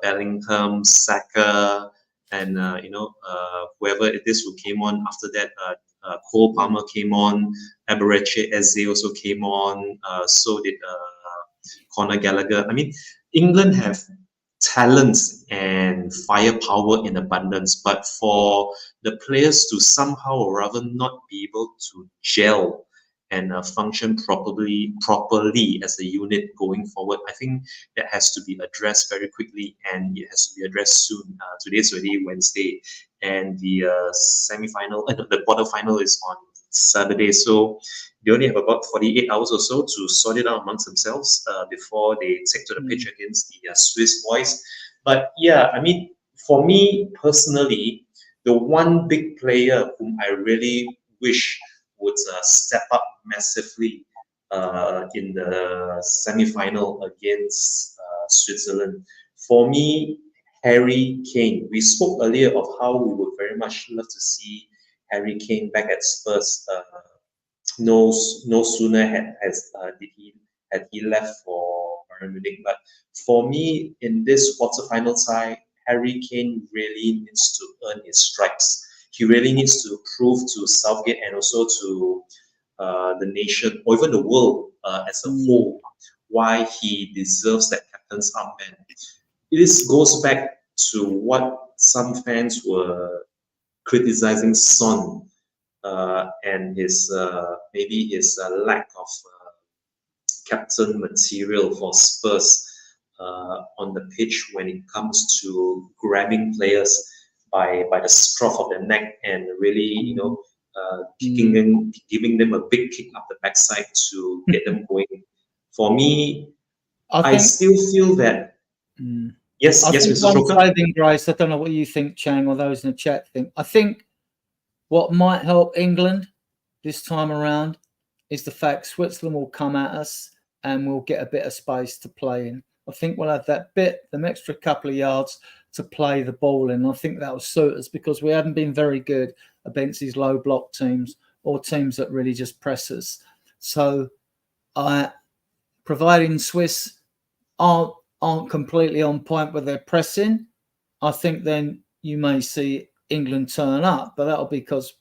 Bellingham, Saka, and whoever it is who came on after that, Cole Palmer came on, Eberechi Eze also came on, so did Conor Gallagher. I mean, England have talent and firepower in abundance, but for the players to somehow or rather not be able to gel and function properly as a unit going forward, I think that has to be addressed very quickly, and it has to be addressed soon. Today's already Wednesday, and the the quarterfinal is on Saturday. So they only have about 48 hours or so to sort it out amongst themselves before they take to the pitch against the Swiss boys. But yeah, I mean, for me personally, the one big player whom I really wish would step up massively in the semi-final against Switzerland. For me, Harry Kane. We spoke earlier of how we would very much love to see Harry Kane back at Spurs. No sooner had he left for Bayern Munich. But for me, in this quarterfinal tie, Harry Kane really needs to earn his stripes. He really needs to prove to Southgate and also to the nation or even the world as a whole why he deserves that captain's armband. This goes back to what some fans were criticizing Son and his maybe his lack of captain material for Spurs on the pitch when it comes to grabbing players by the scruff of the neck and really, giving them a big kick up the backside to get them going. For me, I still feel that. Yes, Mr. One Stroker. saving grace. I don't know what you think, Chang, or those in the chat think. I think what might help England this time around is the fact Switzerland will come at us and we'll get a bit of space to play in. I think we'll have that bit, them extra couple of yards to play the ball in. I think that will suit us because we haven't been very good against these low block teams or teams that really just press us. So, providing Swiss aren't completely on point with their pressing, I think then you may see England turn up, but that'll be because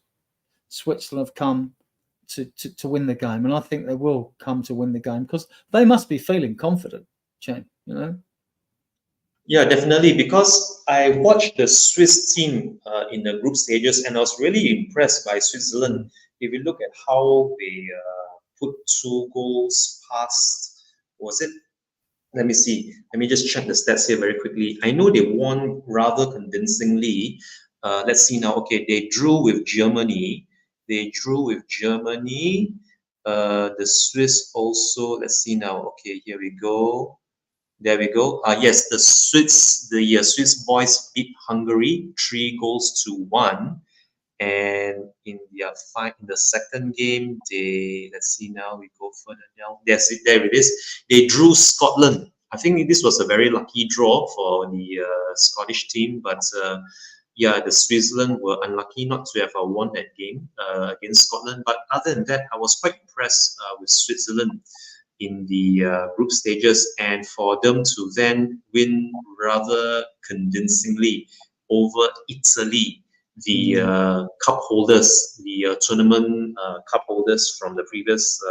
Switzerland have come to win the game, and I think they will come to win the game because they must be feeling confident, Chen, Yeah, definitely, because I watched the Swiss team in the group stages and I was really impressed by Switzerland. If you look at how they put 2 goals past, was it? Let me see. Let me just check the stats here very quickly. I know they won rather convincingly. Let's see now. Okay, they drew with Germany. The Swiss also. Let's see now. Okay, here we go. There we go. Yes, the Swiss boys beat Hungary 3-1, and in the second game, let's see now. We go further down. There it is. They drew Scotland. I think this was a very lucky draw for the Scottish team, but yeah, the Switzerland were unlucky not to have won that game against Scotland. But other than that, I was quite impressed with Switzerland in the group stages, and for them to then win rather convincingly over Italy, the cup holders, the tournament cup holders from the previous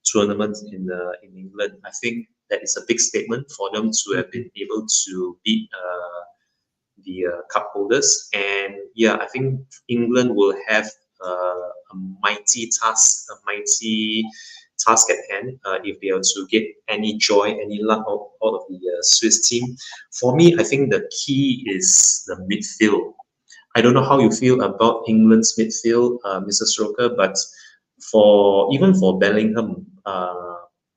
tournament in England. I think that is a big statement for them to have been able to beat the cup holders. And yeah, I think England will have a mighty task at hand if they are to get any joy, any luck out of the Swiss team. For me, I think the key is the midfield. I don't know how you feel about England's midfield, Mr. Stroker, but even for Bellingham,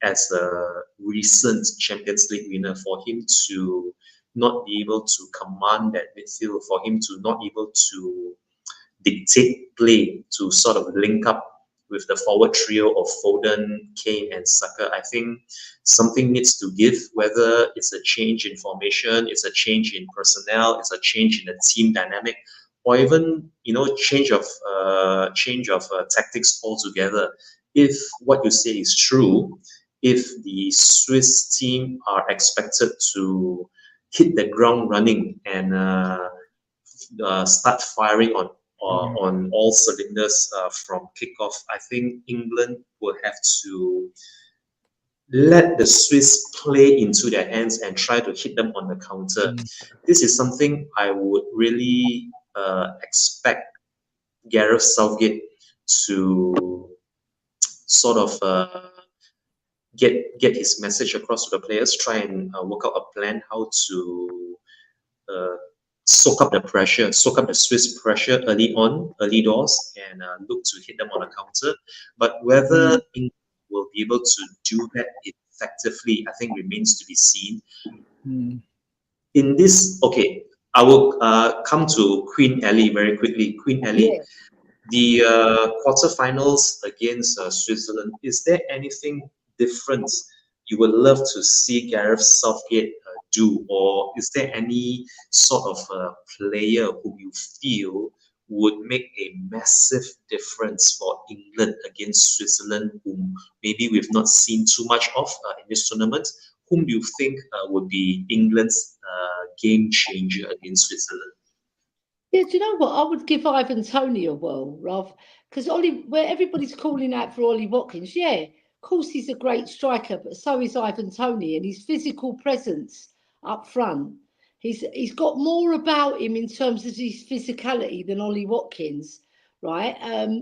as a recent Champions League winner, for him to not be able to command that midfield, for him to not be able to dictate play, to sort of link up with the forward trio of Foden, Kane, and Saka, I think something needs to give, whether it's a change in formation, it's a change in personnel, it's a change in the team dynamic, or even change of tactics altogether. If what you say is true, if the Swiss team are expected to hit the ground running and start firing on all cylinders from kickoff, I think England will have to let the Swiss play into their hands and try to hit them on the counter. This is something I would really expect Gareth Southgate to sort of get his message across to the players, try and work out a plan how to soak up the pressure, soak up the Swiss pressure early doors, and look to hit them on the counter. But whether England will be able to do that effectively, I think remains to be seen. In this, okay, I will come to Queen Ellie very quickly. Queen Ellie, the quarterfinals against Switzerland, is there anything different you would love to see Gareth Southgate do, or is there any sort of player whom you feel would make a massive difference for England against Switzerland, whom maybe we've not seen too much of in this tournament? Whom do you think would be England's game changer against Switzerland? Yeah, do you know what? I would give Ivan Toney a whirl, Rob, because where everybody's calling out for Ollie Watkins, yeah, of course he's a great striker, but so is Ivan Toney, and his physical presence up front. He's got more about him in terms of his physicality than Ollie Watkins, right?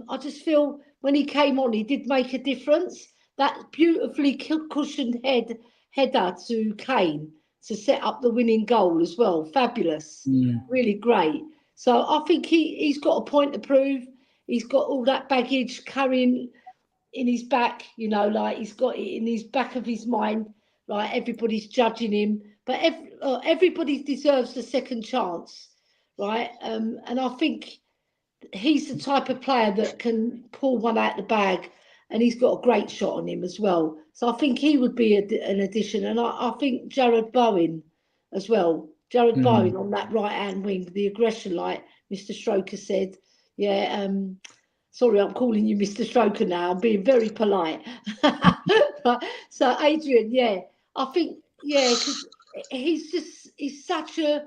I just feel when he came on, he did make a difference. That beautifully cushioned header to Kane to set up the winning goal as well, fabulous, really great. So I think he's got a point to prove. He's got all that baggage carrying in his back, you know, like he's got it in his back of his mind. Like everybody's judging him, but everybody deserves a second chance, right? And I think he's the type of player that can pull one out the bag, and he's got a great shot on him as well. So I think he would be an addition, and I think Jared Bowen as well. Jared Bowen on that right-hand wing, the aggression, like Mr. Stroker said. Yeah, sorry, I'm calling you Mr. Stroker now. I'm being very polite. So, Adrian, yeah, I think, yeah, because he's such a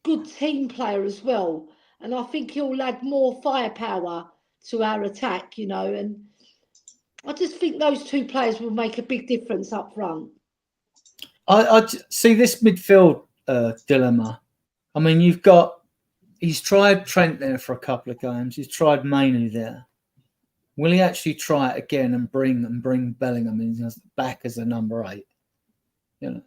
good team player as well. And I think he'll add more firepower to our attack, you know. And I just think those two players will make a big difference up front. I see this midfield dilemma. I mean, he's tried Trent there for a couple of games. He's tried Mainoo there. Will he actually try it again and bring Bellingham in back as a number 8? You know,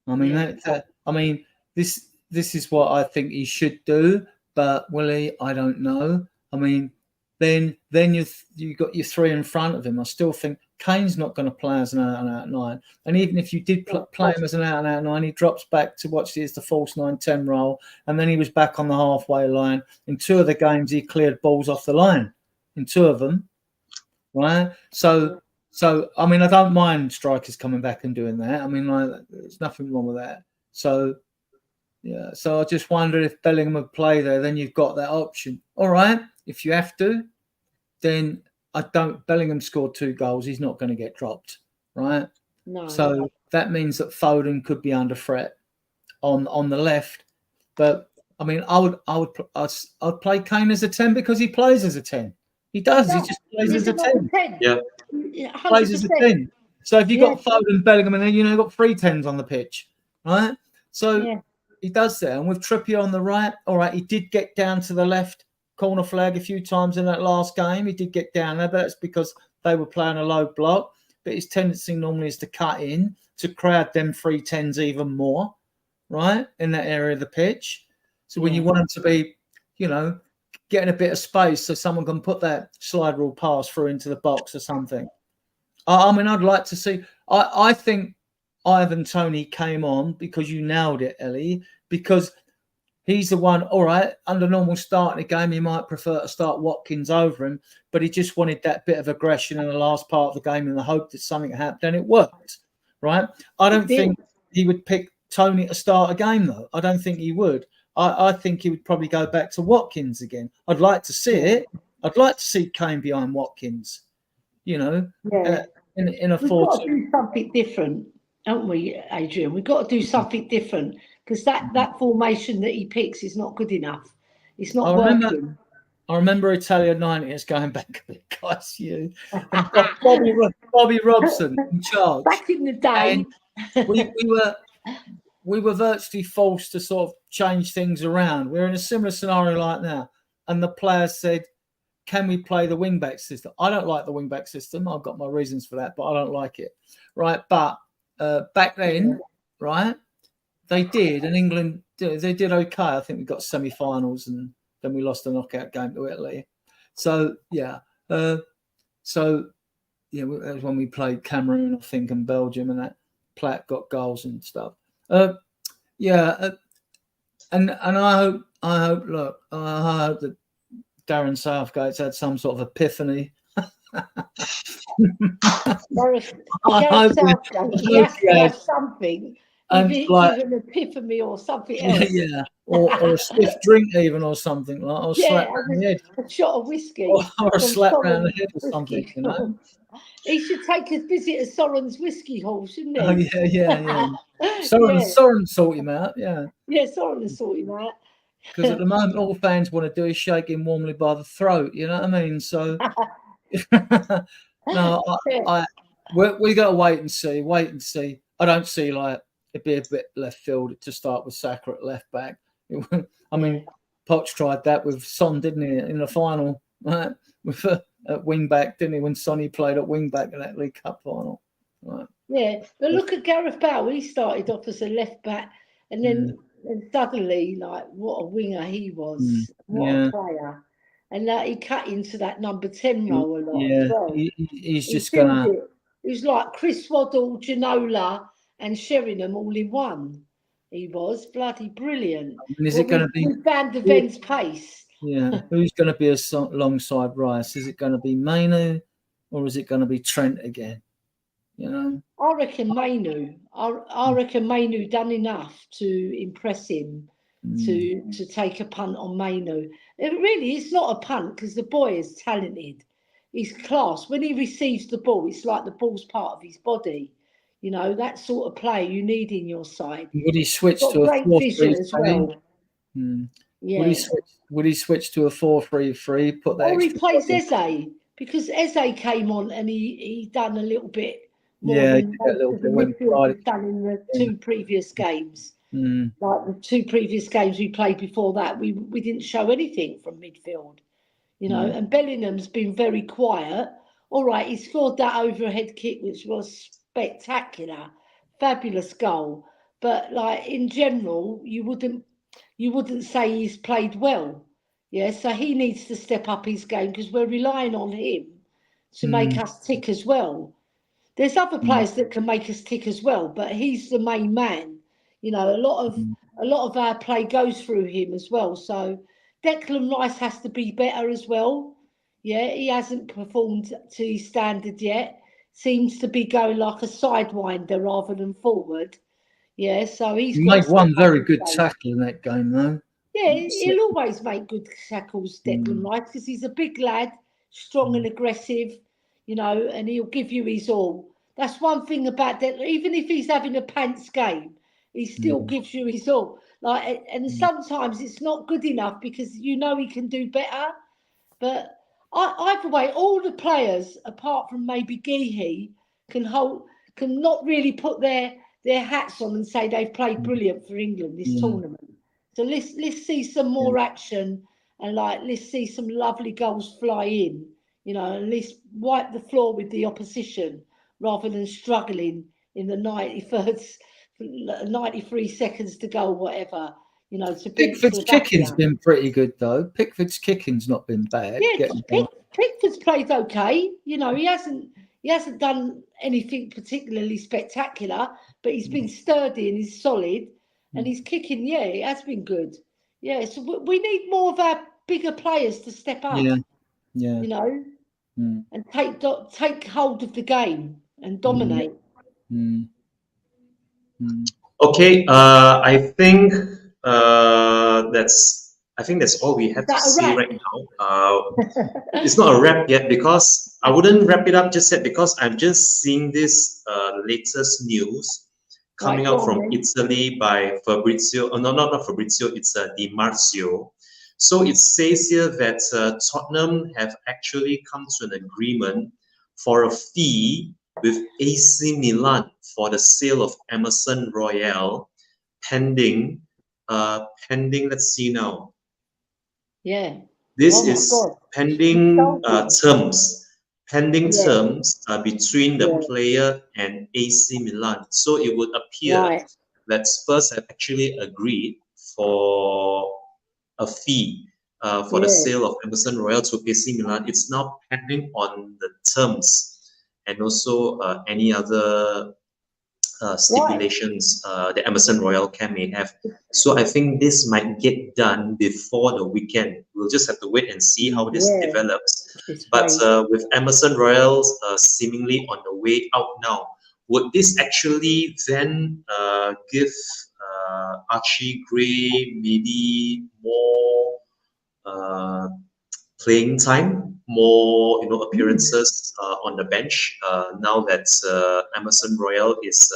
I mean, I mean, this is what I think he should do. But will he? I don't know. I mean, then you got your 3 in front of him. I still think Kane's not going to play as an out-and-out 9. And even if you did play him as an out-and-out 9, he drops back to what is the false 9-10 role. And then he was back on the halfway line. In 2 of the games, he cleared balls off the line. In 2 of them, right? So I mean, I don't mind strikers coming back and doing that. I mean, like, there's nothing wrong with that. So, yeah. So I just wonder if Bellingham would play there. Then you've got that option. All right. If you have to, then Bellingham scored 2 goals. He's not going to get dropped, right? No. So that means that Foden could be under threat on the left. But I mean, I'd play Kane as a 10 because he plays as a 10. He does. He just plays as a 10. Yeah. Plays as a 10. So if you've got Foden, Bellingham, and then you've got 3 10s on the pitch, right? So he does that. And with Trippier on the right, all right, he did get down to the left corner flag a few times in that last game. He did get down there, but that's because they were playing a low block. But his tendency normally is to cut in, to crowd them 3 10s even more, right, in that area of the pitch. So when you want them to be, you know, getting a bit of space so someone can put that slide rule pass through into the box or something. I mean, I'd like to see. I think Ivan Toney came on because you nailed it, Ellie, because he's the one, all right, under normal starting a game, he might prefer to start Watkins over him, but he just wanted that bit of aggression in the last part of the game in the hope that something happened, and it worked, right? I don't think he would pick Toney to start a game, though. I don't think he would. I think he would probably go back to Watkins again. I'd like to see it. I'd like to see Kane behind Watkins, you know, in a 4-2. We've got to do something different, haven't we, Adrian? We've got to do something different because that formation that he picks is not good enough. It's not working. I remember Italia 90s going back a bit, guys. You and Bobby Robson in charge. Back in the day. We were virtually forced to sort of change things around. We're in a similar scenario like now. And the players said, can we play the wing-back system? I don't like the wing-back system. I've got my reasons for that, but I don't like it. Right. But back then, right, they did. And England they did okay. I think we got semi-finals, and then we lost a knockout game to Italy. So yeah, so yeah, that was when we played Cameroon, I think, and Belgium, and that Platt got goals and stuff. Yeah, and I hope. Look, I hope that Darren Southgate's had some sort of epiphany. Gareth Southgate, he has to have something, either an epiphany or something else. Yeah, or a stiff drink even, or something like, or slap around the head, a shot of whiskey, or a slap around the head, or something. You know, he should take a visit at Soren's Whiskey Hall, shouldn't he? Oh yeah. Soren sort him out. Yeah, Soren will sort him out. Because at the moment, all fans want to do is shake him warmly by the throat. You know what I mean? So no, we got to wait and see. Wait and see. I don't see like it'd be a bit left field to start with Saka at left back. I mean, Poch tried that with Son, didn't he, in the final? Right? With at wing back, didn't he, when Sonny played at wing back in that League Cup final? Right. Yeah, but look at Gareth Bale. He started off as a left back, and then suddenly, like, what a winger he was! What a player! And he cut into that number 10 role a lot as well. He's just gonna. He was like Chris Waddle, Ginola, and Sheringham all in one. He was bloody brilliant. And is it going to be Van der Ven's pace? Yeah, who's going to be alongside Rice? Is it going to be Mainu, or is it going to be Trent again? You know, I reckon Mainu. I reckon Mainu done enough to impress him to take a punt on Mainu. It's not a punt because the boy is talented. He's class. When he receives the ball, it's like the ball's part of his body. You know, that sort of play you need in your side. Would he switch to a 4-3-3 as well? Yeah. Would he switch to a 4-3-3? Put that. Or he plays Eze, because Eze came on and he done a little bit more than the midfield done in the two previous games. Like the two previous games we played before that, we didn't show anything from midfield. You know, and Bellingham's been very quiet. All right, he scored that overhead kick, which was spectacular, fabulous goal. But like in general, you wouldn't say he's played well. Yeah, so he needs to step up his game because we're relying on him to make us tick as well. There's other players that can make us tick as well, but he's the main man. You know, a lot of our play goes through him as well. So Declan Rice has to be better as well. Yeah, he hasn't performed to his standard yet. Seems to be going like a sidewinder rather than forward. Yeah, so he made one very good tackle in that game, though. Yeah, he'll always make good tackles, Declan Rice, because he's a big lad, strong and aggressive, you know, and he'll give you his all. That's one thing about Declan. Even if he's having a pants game, he still gives you his all. Like, and sometimes it's not good enough because you know he can do better. But either way, all the players, apart from maybe Geehee, can not really put their hats on and say they've played brilliant for England this tournament. So let's see some more action and let's see some lovely goals fly in, you know, and let's wipe the floor with the opposition rather than struggling in the 93 seconds to go, whatever. You know, Pickford's kicking's been pretty good though. Pickford's kicking's not been bad. Yeah, Pickford's played okay. You know, he hasn't done anything particularly spectacular, but he's been sturdy and he's solid, and he's kicking. Yeah, it has been good. Yeah, so we need more of our bigger players to step up. Yeah. You know, and take hold of the game and dominate. Okay, I think that's all we have to say right now. It's not a wrap yet because I wouldn't wrap it up just yet because I'm just seeing this latest news coming out from Italy by Fabrizio. Oh, no, not Fabrizio. It's Di Marzio. So it says here that Tottenham have actually come to an agreement for a fee with AC Milan for the sale of Emerson Royale, pending. Let's see now. Yeah. This is pending terms. Pending terms between the player and AC Milan. So it would appear that Spurs have actually agreed for a fee for the sale of Emerson Royal to AC Milan. It's now pending on the terms and also any other stipulations that Emerson Royal may have. So I think this might get done before the weekend. We'll just have to wait and see how this develops. But with Emerson Royals seemingly on the way out now, would this actually then give Archie Gray maybe more playing time, more appearances on the bench now that Emerson Royal is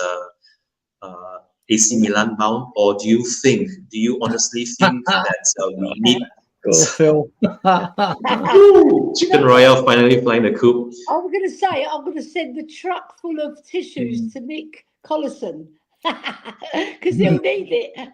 AC Milan bound? Or do you honestly think that we need Phil. Chicken Royal finally flying the coop? I'm going to say, I'm going to send the truck full of tissues to Nick Collison because he'll need it.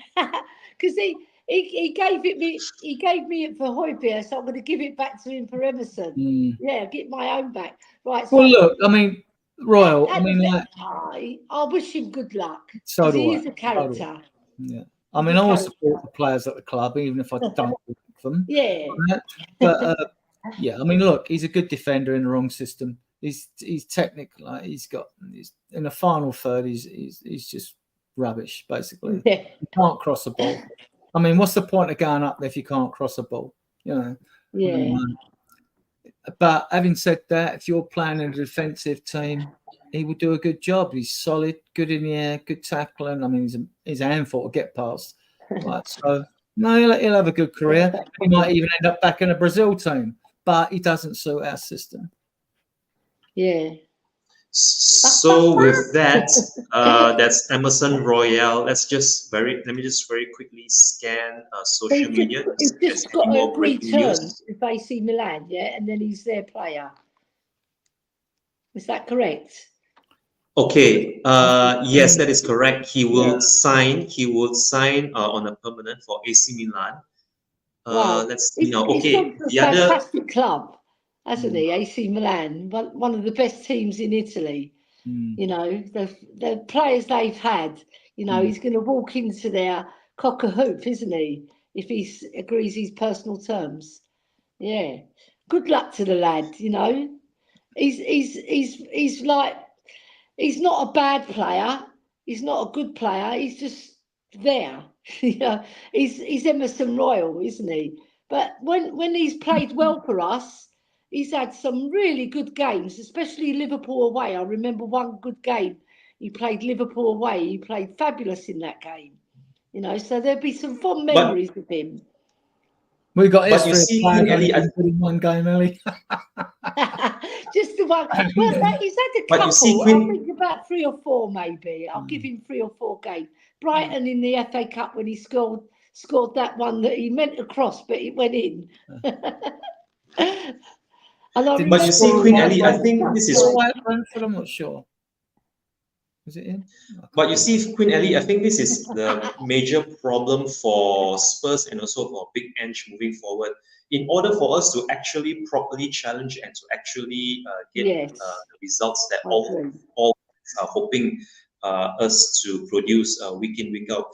Because he gave me it for Højbjerg, so I'm going to give it back to him for Emerson. Yeah, get my own back. Right. So well, look, I mean, Royal. I mean, like, I wish him good luck. So do he I. is a character. Yeah. I mean, I always support the players at the club, even if I don't like them. Yeah. But yeah, I mean, look, he's a good defender in the wrong system. He's technical. Like, he's in the final third. He's just rubbish, basically. Yeah. He can't cross a ball. I mean, what's the point of going up there if you can't cross a ball? You know. Yeah. But having said that, if you're playing in a defensive team, he will do a good job. He's solid, good in the air, good tackling. I mean, he's a handful to get past. Right, so no, he'll have a good career. He might even end up back in a Brazil team, but he doesn't suit our system. Yeah. So with that, that's Emerson Royal. Let me just very quickly scan social media. He's just got to agree terms with AC Milan, yeah, and then he's their player. Is that correct? Okay. Yes, that is correct. He will sign. He will sign on a permanent for AC Milan. Wow. Let's see now. He's Okay. a fantastic club, hasn't he? AC Milan, one of the best teams in Italy. You know, the players they've had. You know, he's going to walk into their cock a hoop, isn't he? If he agrees his personal terms. Yeah. Good luck to the lad. You know, he's like. He's not a bad player. He's not a good player. He's just there. You know, he's Emerson Royal, isn't he? But when he's played well for us, he's had some really good games, especially Liverpool away. I remember one good game. He played Liverpool away. He played fabulous in that game. You know, so there'll be some fond memories of him. We got history. But you see, Queen Ellie, in one game, Ellie. Just the one. Well, he's had a couple. I think about 3 or 4, maybe. I'll give him 3 or 4 games. Brighton in the FA Cup when he scored that one that he meant to cross, but it went in. But you see, Queen Ellie, I think this is. I'm not sure. Is it in? But you see, Queen Ellie, I think this is the major problem for Spurs and also for Big Ange moving forward. In order for us to actually properly challenge and to actually get the results that all are hoping us to produce week in, week out,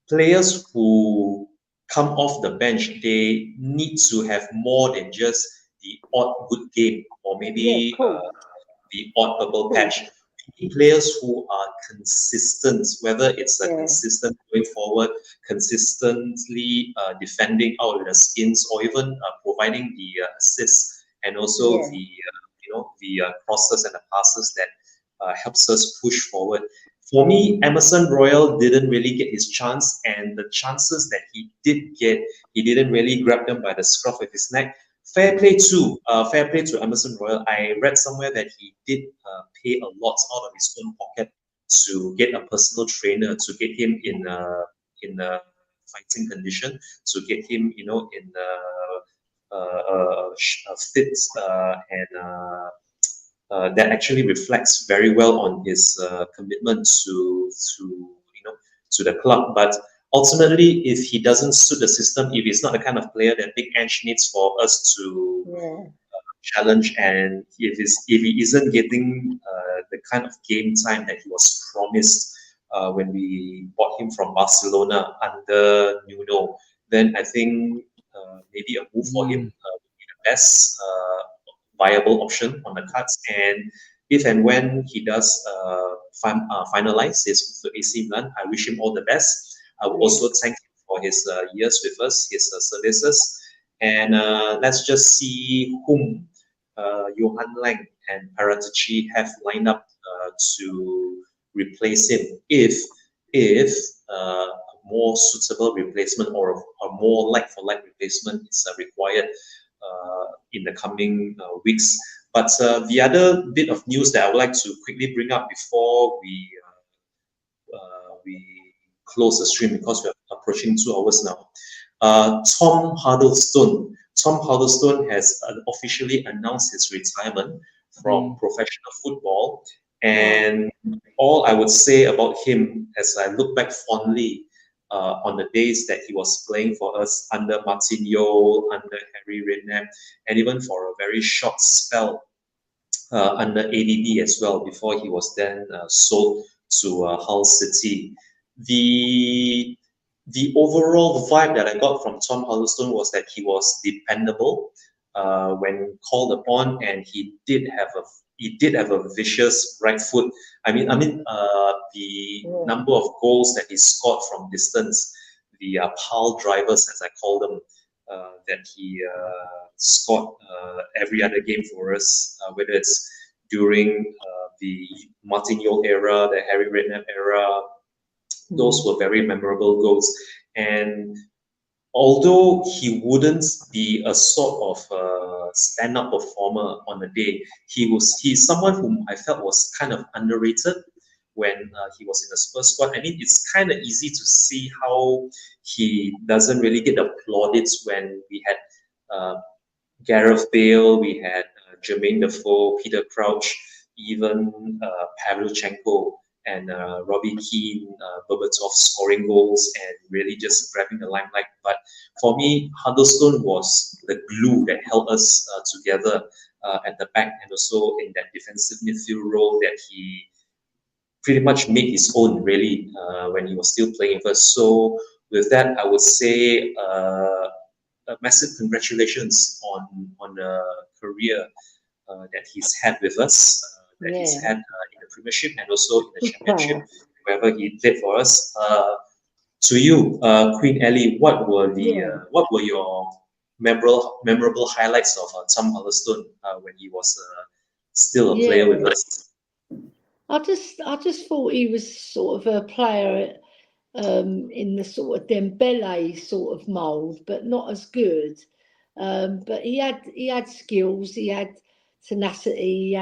players who come off the bench, they need to have more than just the odd good game or maybe the odd purple patch. Players who are consistent, whether it's consistent going forward, consistently defending out with the skins, or even providing the assists and also the crosses and the passes that helps us push forward. For me, Emerson Royal didn't really get his chance, and the chances that he did get, he didn't really grab them by the scruff of his neck. Fair play to Emerson Royal. I read somewhere that he did pay a lot out of his own pocket to get a personal trainer, to get him in a fighting condition, to get him, in fit and that actually reflects very well on his commitment to the club. But ultimately, if he doesn't suit the system, if he's not the kind of player that Big Ange needs for us to challenge, and if he isn't getting the kind of game time that he was promised when we bought him from Barcelona under Nuno. Then I think maybe a move for him would be the best viable option on the cards. And if and when he does finalize his move to AC Milan, I wish him all the best. I will also thank him for his years with us, his services. And let's just see whom Johan Lang and Paratici have lined up to replace him if a more suitable replacement or a more like-for-like replacement is required in the coming weeks. But the other bit of news that I would like to quickly bring up before we close the stream, because we're approaching 2 hours now. Tom Huddlestone. Tom Huddlestone has officially announced his retirement from professional football. And all I would say about him, as I look back fondly on the days that he was playing for us under Martin Yeo, under Harry Redknapp, and even for a very short spell under ADD as well, before he was then sold to Hull City. The overall vibe that I got from Tom Huddlestone was that he was dependable when called upon, and he did have a vicious right foot. I mean, the number of goals that he scored from distance, the pile drivers, as I call them, that he scored every other game for us, whether it's during the Martin Yeo era, the Harry Redknapp era. Those were very memorable goals. And although he wouldn't be a sort of stand-up performer on the day, he's someone whom I felt was kind of underrated when he was in the Spurs squad. I mean, it's kind of easy to see how he doesn't really get the plaudits when we had Gareth Bale, we had Jermaine Defoe, Peter Crouch, even Pavlyuchenko and Robbie Keane, Berbatov scoring goals and really just grabbing the limelight. But for me, Huddlestone was the glue that held us together at the back, and also in that defensive midfield role that he pretty much made his own, really, when he was still playing with us. So with that, I would say a massive congratulations on the career that he's had with us, that he's had in the Premiership and also in the Championship, wherever he played for us. To you, Queen Ellie, what were your memorable highlights of Tom Huddlestone when he was still a player with us? I just thought he was sort of a player in the sort of Dembele sort of mould, but not as good. But he had skills, he had tenacity,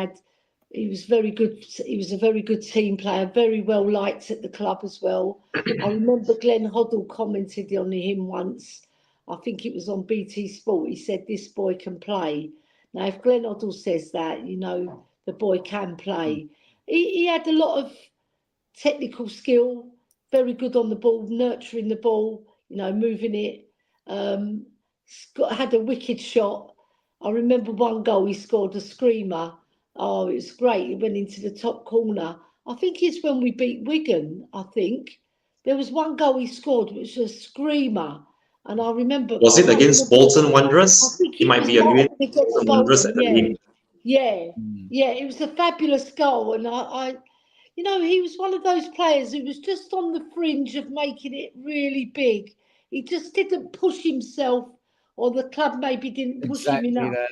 he was very good. He was a very good team player, very well liked at the club as well. I remember Glenn Hoddle commented on him once. I think it was on BT Sport. He said, "This boy can play." Now, if Glenn Hoddle says that, you know the boy can play. He had a lot of technical skill, very good on the ball, nurturing the ball, moving it. Had a wicked shot. I remember one goal he scored, a screamer. Oh, it was great. It went into the top corner. I think it's when we beat Wigan, I think. There was one goal he scored, which was a screamer. And I remember... Was it against Bolton Wanderers? I think it might be against Bolton Wanderers at the game. Yeah, it was a fabulous goal. And I he was one of those players who was just on the fringe of making it really big. He just didn't push himself, or the club maybe didn't push him enough. That.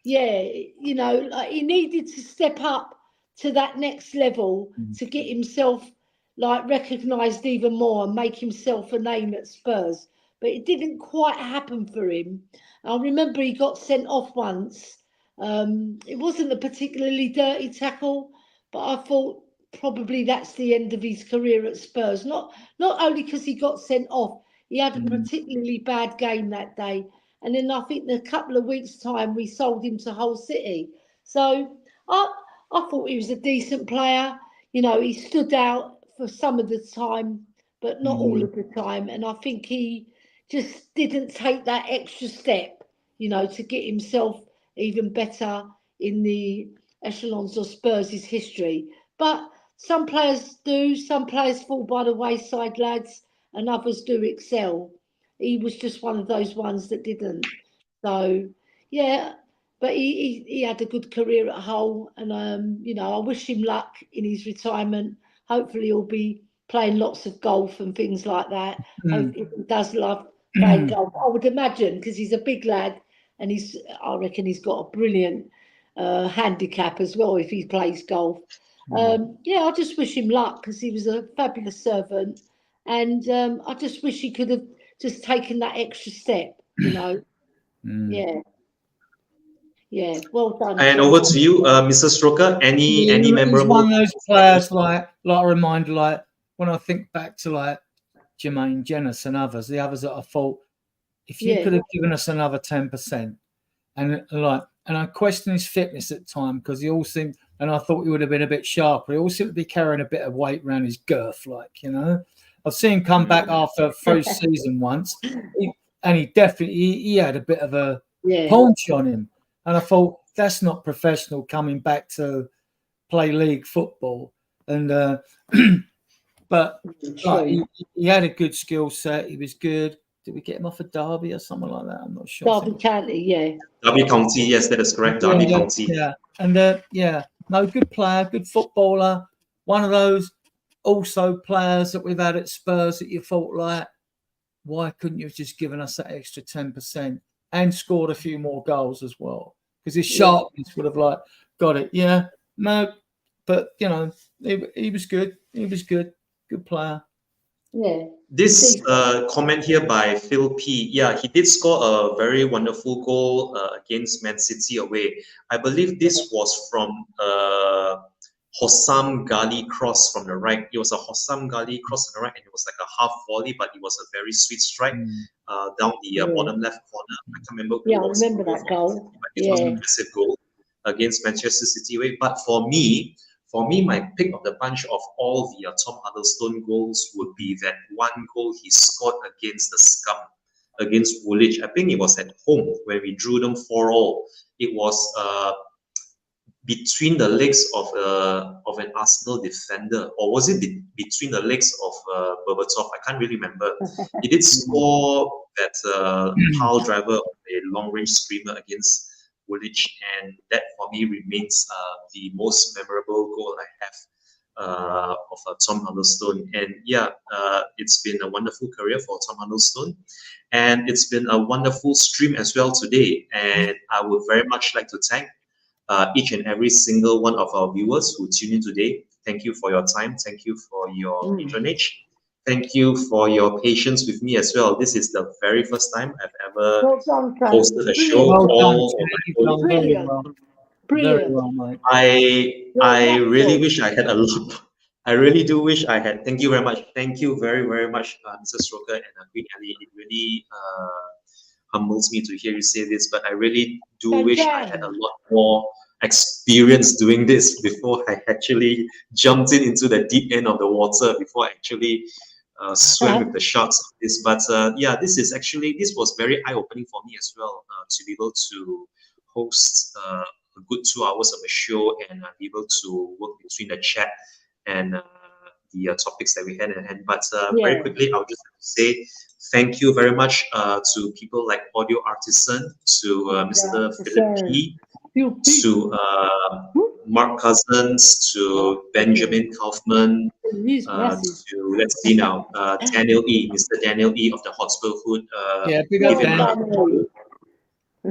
Yeah, he needed to step up to that next level to get himself recognised even more and make himself a name at Spurs. But it didn't quite happen for him. I remember he got sent off once. It wasn't a particularly dirty tackle, but I thought probably that's the end of his career at Spurs. Not only because he got sent off, he had a particularly bad game that day. And then I think in a couple of weeks' time, we sold him to Hull City. So I thought he was a decent player. He stood out for some of the time, but not all of the time. And I think he just didn't take that extra step, to get himself even better in the echelons of Spurs' history. But some players do, some players fall by the wayside, lads, and others do excel. He was just one of those ones that didn't. So, yeah, but he had a good career at Hull, and you know, I wish him luck in his retirement. Hopefully, he'll be playing lots of golf and things like that. He does love playing golf, I would imagine, because he's a big lad, and I reckon he's got a brilliant handicap as well if he plays golf. Yeah, I just wish him luck because he was a fabulous servant, and I just wish he could have just taken that extra step, you know. Yeah, yeah, well done. And over to you, Mr. Stroker. Any He's memorable? one of those players like a reminder, like when I think back to like Jermaine Jenas and others, the others that I thought, if you could have given us another 10%, and I question his fitness at time because he all seemed, and I thought he would have been a bit sharper. He all seemed to be carrying a bit of weight around his girth, like, you know. I've seen him come back after a first season once, and he definitely he had a bit of a punch on him, and I thought that's not professional coming back to play league football. And but like, he had a good skill set. He was good. Did we get him off of Derby or something like that? I'm not sure. Derby County, yeah. Derby County, yes, that is correct. Derby County. Yeah, and no, good player, good footballer. One of those also players that we've had at Spurs that you thought, like, why couldn't you have just given us that extra 10% and scored a few more goals as well? Because his sharpness would have like got it. Yeah, no, but you know, he was good. He was good player. Yeah. This comment here by Phil P. Yeah, he did score a very wonderful goal against Man City away. I believe this was from Hossam Ghali cross from the right. It was a Hossam Ghali cross on the right, and it was like a half volley, but it was a very sweet strike down the bottom left corner. I can't remember. Yeah, I remember that goal. It was a massive goal against Manchester City away. But for me, my pick of the bunch of all the Tom Huddlestone goals would be that one goal he scored against the Scum, against Woolwich. I think it was at home where we drew them 4-4. It was between the legs of an Arsenal defender, or was it between the legs of Berbatov? I can't really remember. He did score that pile driver of a long-range screamer against Woolwich, and that for me remains the most memorable goal I have of Tom Huddlestone. And yeah, it's been a wonderful career for Tom Huddlestone, and it's been a wonderful stream as well today. And I would very much like to thank each and every single one of our viewers who tune in today. Thank you for your time. Thank you for your patronage. Thank you for your patience with me as well. This is the very first time I've ever hosted a show. Brilliant. I really wish I had a lot. I really do wish I had. Thank you very much. Thank you very, very much, Mr. Stroker and Queen Ellie. It really humbles me to hear you say this, but I really do wish I had a lot more experience doing this before I actually jumped into the deep end of the water, before I actually swam with the sharks of this. But yeah, this was very eye-opening for me as well, to be able to host a good 2 hours of a show and be able to work between the chat and the topics that we had in hand. But very quickly, I'll just say thank you very much to people like Audio Artisan, to Mr. Philip P, to Mark Cousins, to Benjamin Kaufman, to, let's see now, Daniel E, Mr. Daniel E of the Hotspur Hood. Big up, Dan.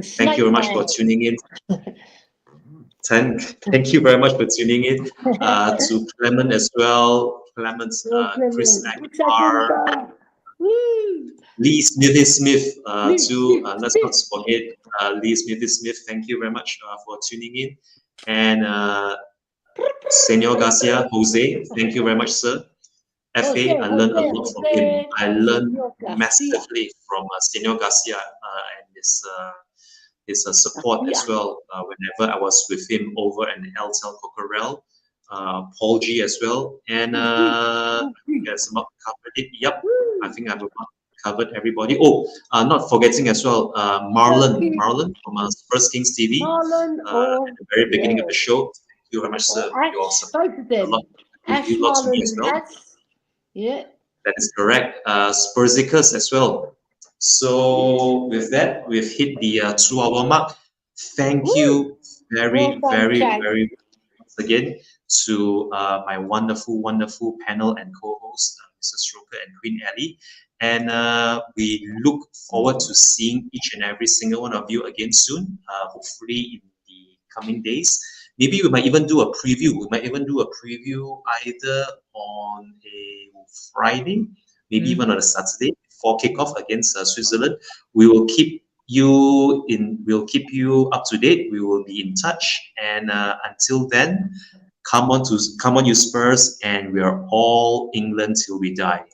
Thank you very much for tuning in. Thank you very much for tuning in. To Clement as well, Chris Aguilar, Lee Smithy Smith, let's not forget Lee Smithy Smith. Thank you very much for tuning in. And Senor Garcia, Jose, thank you very much, sir. FA, I learned a lot from him. I learned massively from Senor Garcia and his support as well whenever I was with him over in Eltel Cocorel. Paul G as well. And yes, I'm not covered it. Yep, I think I've covered everybody. Oh, not forgetting as well, Marlon from Spurs Kings TV at the very beginning of the show. Thank you very much, sir. Your support a lot. Ash you lot to me as Marlon well. has. Yeah. That is correct. Spursicus as well. So with that, we've hit the 2 hour mark. Thank you Well very, done, very, Chang. very once again to my wonderful, wonderful panel and co-host, Mr. Stroker and Queen Ellie. And we look forward to seeing each and every single one of you again soon, hopefully in the coming days. Maybe we might even do a preview. We might even do a preview either on a Friday, maybe even on a Saturday before kickoff against Switzerland. We will keep we'll keep you up to date. We will be in touch, and until then, come on you Spurs, and we are all England till we die.